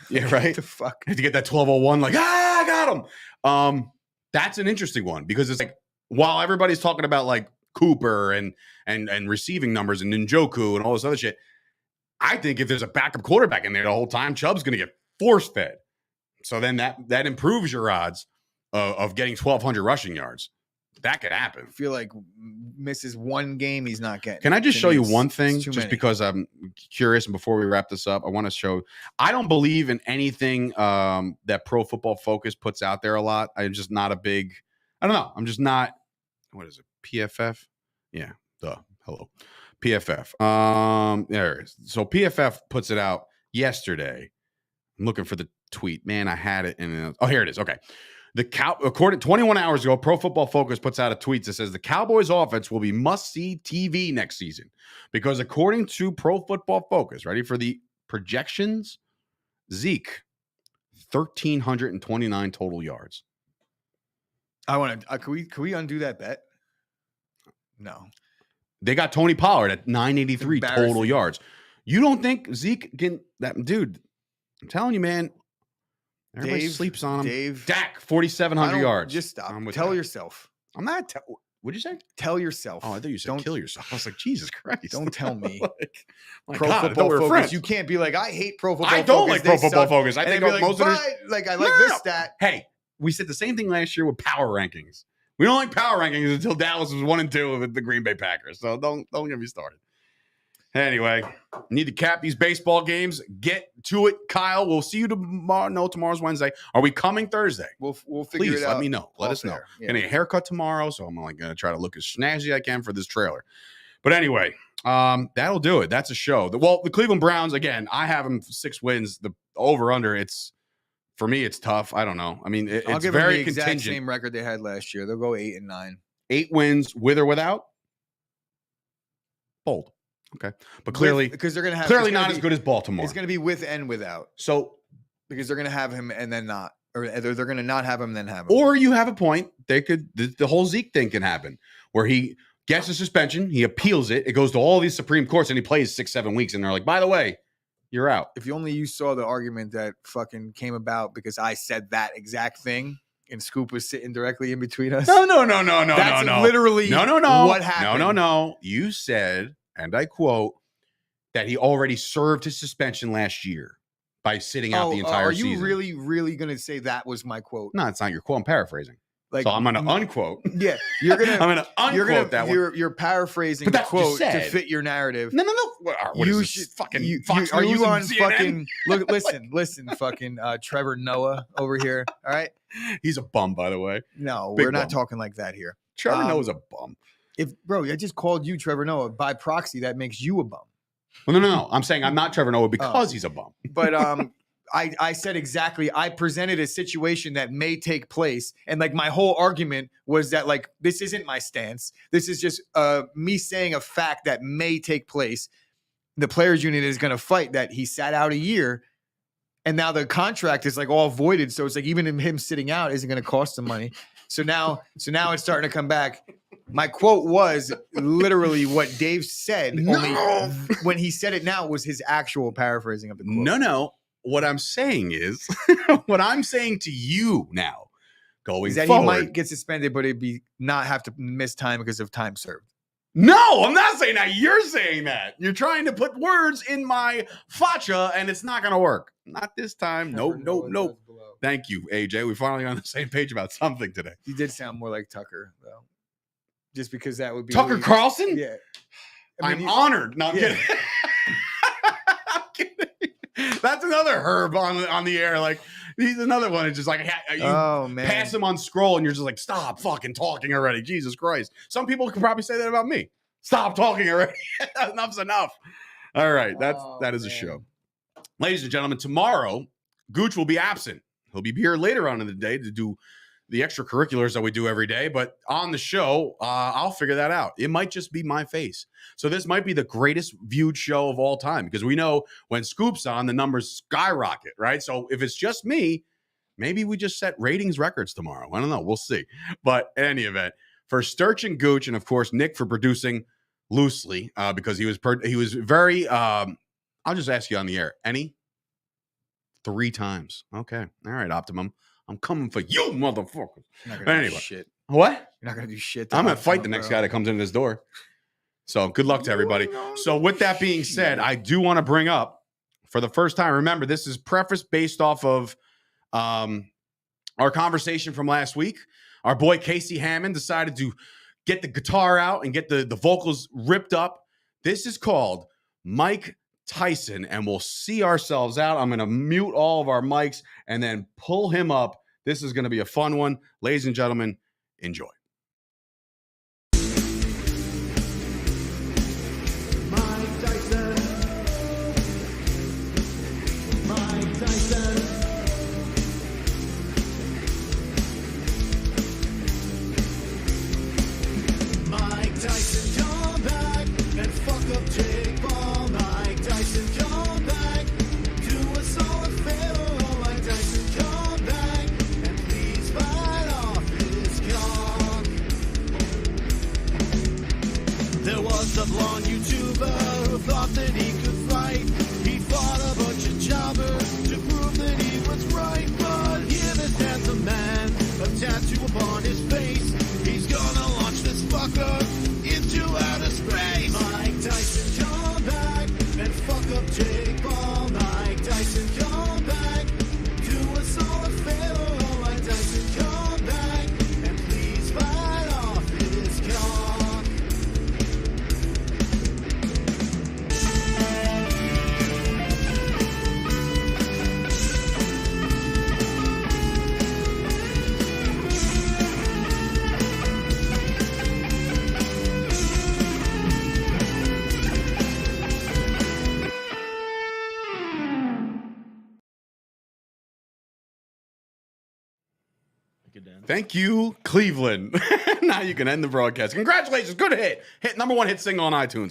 Yeah, right. What the fuck? To get that 1201, like, I got him. That's an interesting one because it's like while everybody's talking about like Cooper and receiving numbers and Njoku and all this other shit, I think if there's a backup quarterback in there the whole time, Chubb's going to get force fed. So then that improves your odds of getting 1,200 rushing yards. That could happen. I feel like misses one game, he's not getting. Can I just show you one thing, just because I'm curious, and before we wrap this up, I want to show. I don't believe in anything that Pro Football Focus puts out there a lot. I'm just not a big. I don't know. I'm just not. What is it? PFF? Yeah. Hello. PFF. There it is. So PFF puts it out yesterday. I'm looking for the tweet. Man, I had it in. Oh, here it is. Okay. According 21 hours ago, Pro Football Focus puts out a tweet that says the Cowboys offense will be must-see TV next season because according to Pro Football Focus, ready for the projections, Zeke, 1,329 total yards. I want to. Can we undo that bet? No. They got Tony Pollard at 983 total yards. You don't think Zeke can? That dude, I'm telling you, man. Everybody sleeps on him. Dave, Dak, 4,700 yards. Just stop. Tell yourself. I'm not. What'd you say? Tell yourself. Oh, I thought you said kill yourself. I was like, Jesus Christ. Don't tell me. Like, Pro Football Focus. You can't be like, I hate Pro Football Focus. I don't like Pro Football Focus. I think most of like I like this stat. Hey, we said the same thing last year with power rankings. We don't like power rankings until Dallas was 1 and 2 with the Green Bay Packers. So don't get me started. Anyway, need to cap these baseball games. Get to it, Kyle. We'll see you tomorrow. No, tomorrow's Wednesday. Are we coming Thursday? We'll figure Please it out. let me know. Let us know. Yeah. Getting a haircut tomorrow, so I'm like gonna try to look as snazzy as I can for this trailer. But anyway, that'll do it. That's a show. The Cleveland Browns, again, I have them 6 wins. The over-under, for me, it's tough. I don't know. I mean, I'll it's give very them the exact contingent. same record they had last year. They'll go 8-9. 8 wins with or without? Bold. Okay. But clearly, because they're going to have not as good as Baltimore. It's going to be with and without. So, because they're going to have him and then not. Or they're going to not have him and then have him. Or you have a point. They could, the whole Zeke thing can happen where he gets a suspension, he appeals it, it goes to all these Supreme Courts, and he plays 6-7 weeks, and they're like, by the way, you're out. If you saw the argument that fucking came about because I said that exact thing and Scoop was sitting directly in between us. No. That's literally what happened. No. You said, and I quote, that he already served his suspension last year by sitting out the entire season. Are you really going to say that was my quote? No, it's not your quote. I'm paraphrasing. Like, so I'm going to unquote. Yeah, I'm going to unquote that one. You're paraphrasing the quote to fit your narrative. No. What is this, fucking Fox are News you on CNN? fucking look? Listen, fucking Trevor Noah over here. All right, he's a bum, by the way. No, Big we're not bum. talking like that here. Trevor Noah's a bum. I just called you Trevor Noah by proxy. That makes you a bum. Well, no. I'm saying I'm not Trevor Noah because he's a bum. But I said exactly. I presented a situation that may take place, and like my whole argument was that like this isn't my stance. This is just me saying a fact that may take place. The players' union is going to fight that he sat out a year, and now the contract is like all voided. So it's like even him sitting out isn't going to cost them money. So now it's starting to come back. My quote was literally what Dave said. No. Only when he said it now was his actual paraphrasing of the quote. No. What I'm saying is, what I'm saying to you now, going is that forward, he might get suspended, but it'd be not have to miss time because of time served. No, I'm not saying that. You're saying that. You're trying to put words in my facha, and it's not going to work. Not this time. Nope. Thank you, AJ. We're finally on the same page about something today. You did sound more like Tucker, though. Just because that would be Tucker Carlson? Yeah. I'm honored. No, I'm kidding. I'm kidding. That's another Herb on the air. Like, he's another one. It's just like, man, pass him on scroll, and you're just like, stop fucking talking already. Jesus Christ. Some people could probably say that about me. Stop talking already. Enough's enough. All right. That is a show. Ladies and gentlemen, tomorrow, Gooch will be absent. He'll be here later on in the day to do the extracurriculars that we do every day. But on the show, I'll figure that out. It might just be my face. So this might be the greatest viewed show of all time because we know when Scoop's on, the numbers skyrocket, right? So if it's just me, maybe we just set ratings records tomorrow. I don't know. We'll see. But in any event, for Sturch and Gooch, and of course, Nick for producing loosely because he was very, I'll just ask you on the air. Any? 3 times. Okay. All right, Optimum. I'm coming for you, motherfucker. Anyway. Shit. What? You're not going to do shit. I'm going to fight the next guy that comes in this door. So good luck to everybody. So with that being said, I do want to bring up for the first time, remember, this is prefaced based off of our conversation from last week. Our boy Casey Hammond decided to get the guitar out and get the vocals ripped up. This is called Mike Tyson, and we'll see ourselves out. I'm going to mute all of our mics and then pull him up. This is going to be a fun one. Ladies and gentlemen, enjoy. Mike Tyson. Mike Tyson. Mike Tyson, come back and fuck up Jake Paul. Mike Tyson, come back. Do us all a favor. Mike Tyson, come back and please fight off his Good end. Thank you, Cleveland. Now you can end the broadcast. Congratulations. Good hit. Hit #1 hit single on iTunes.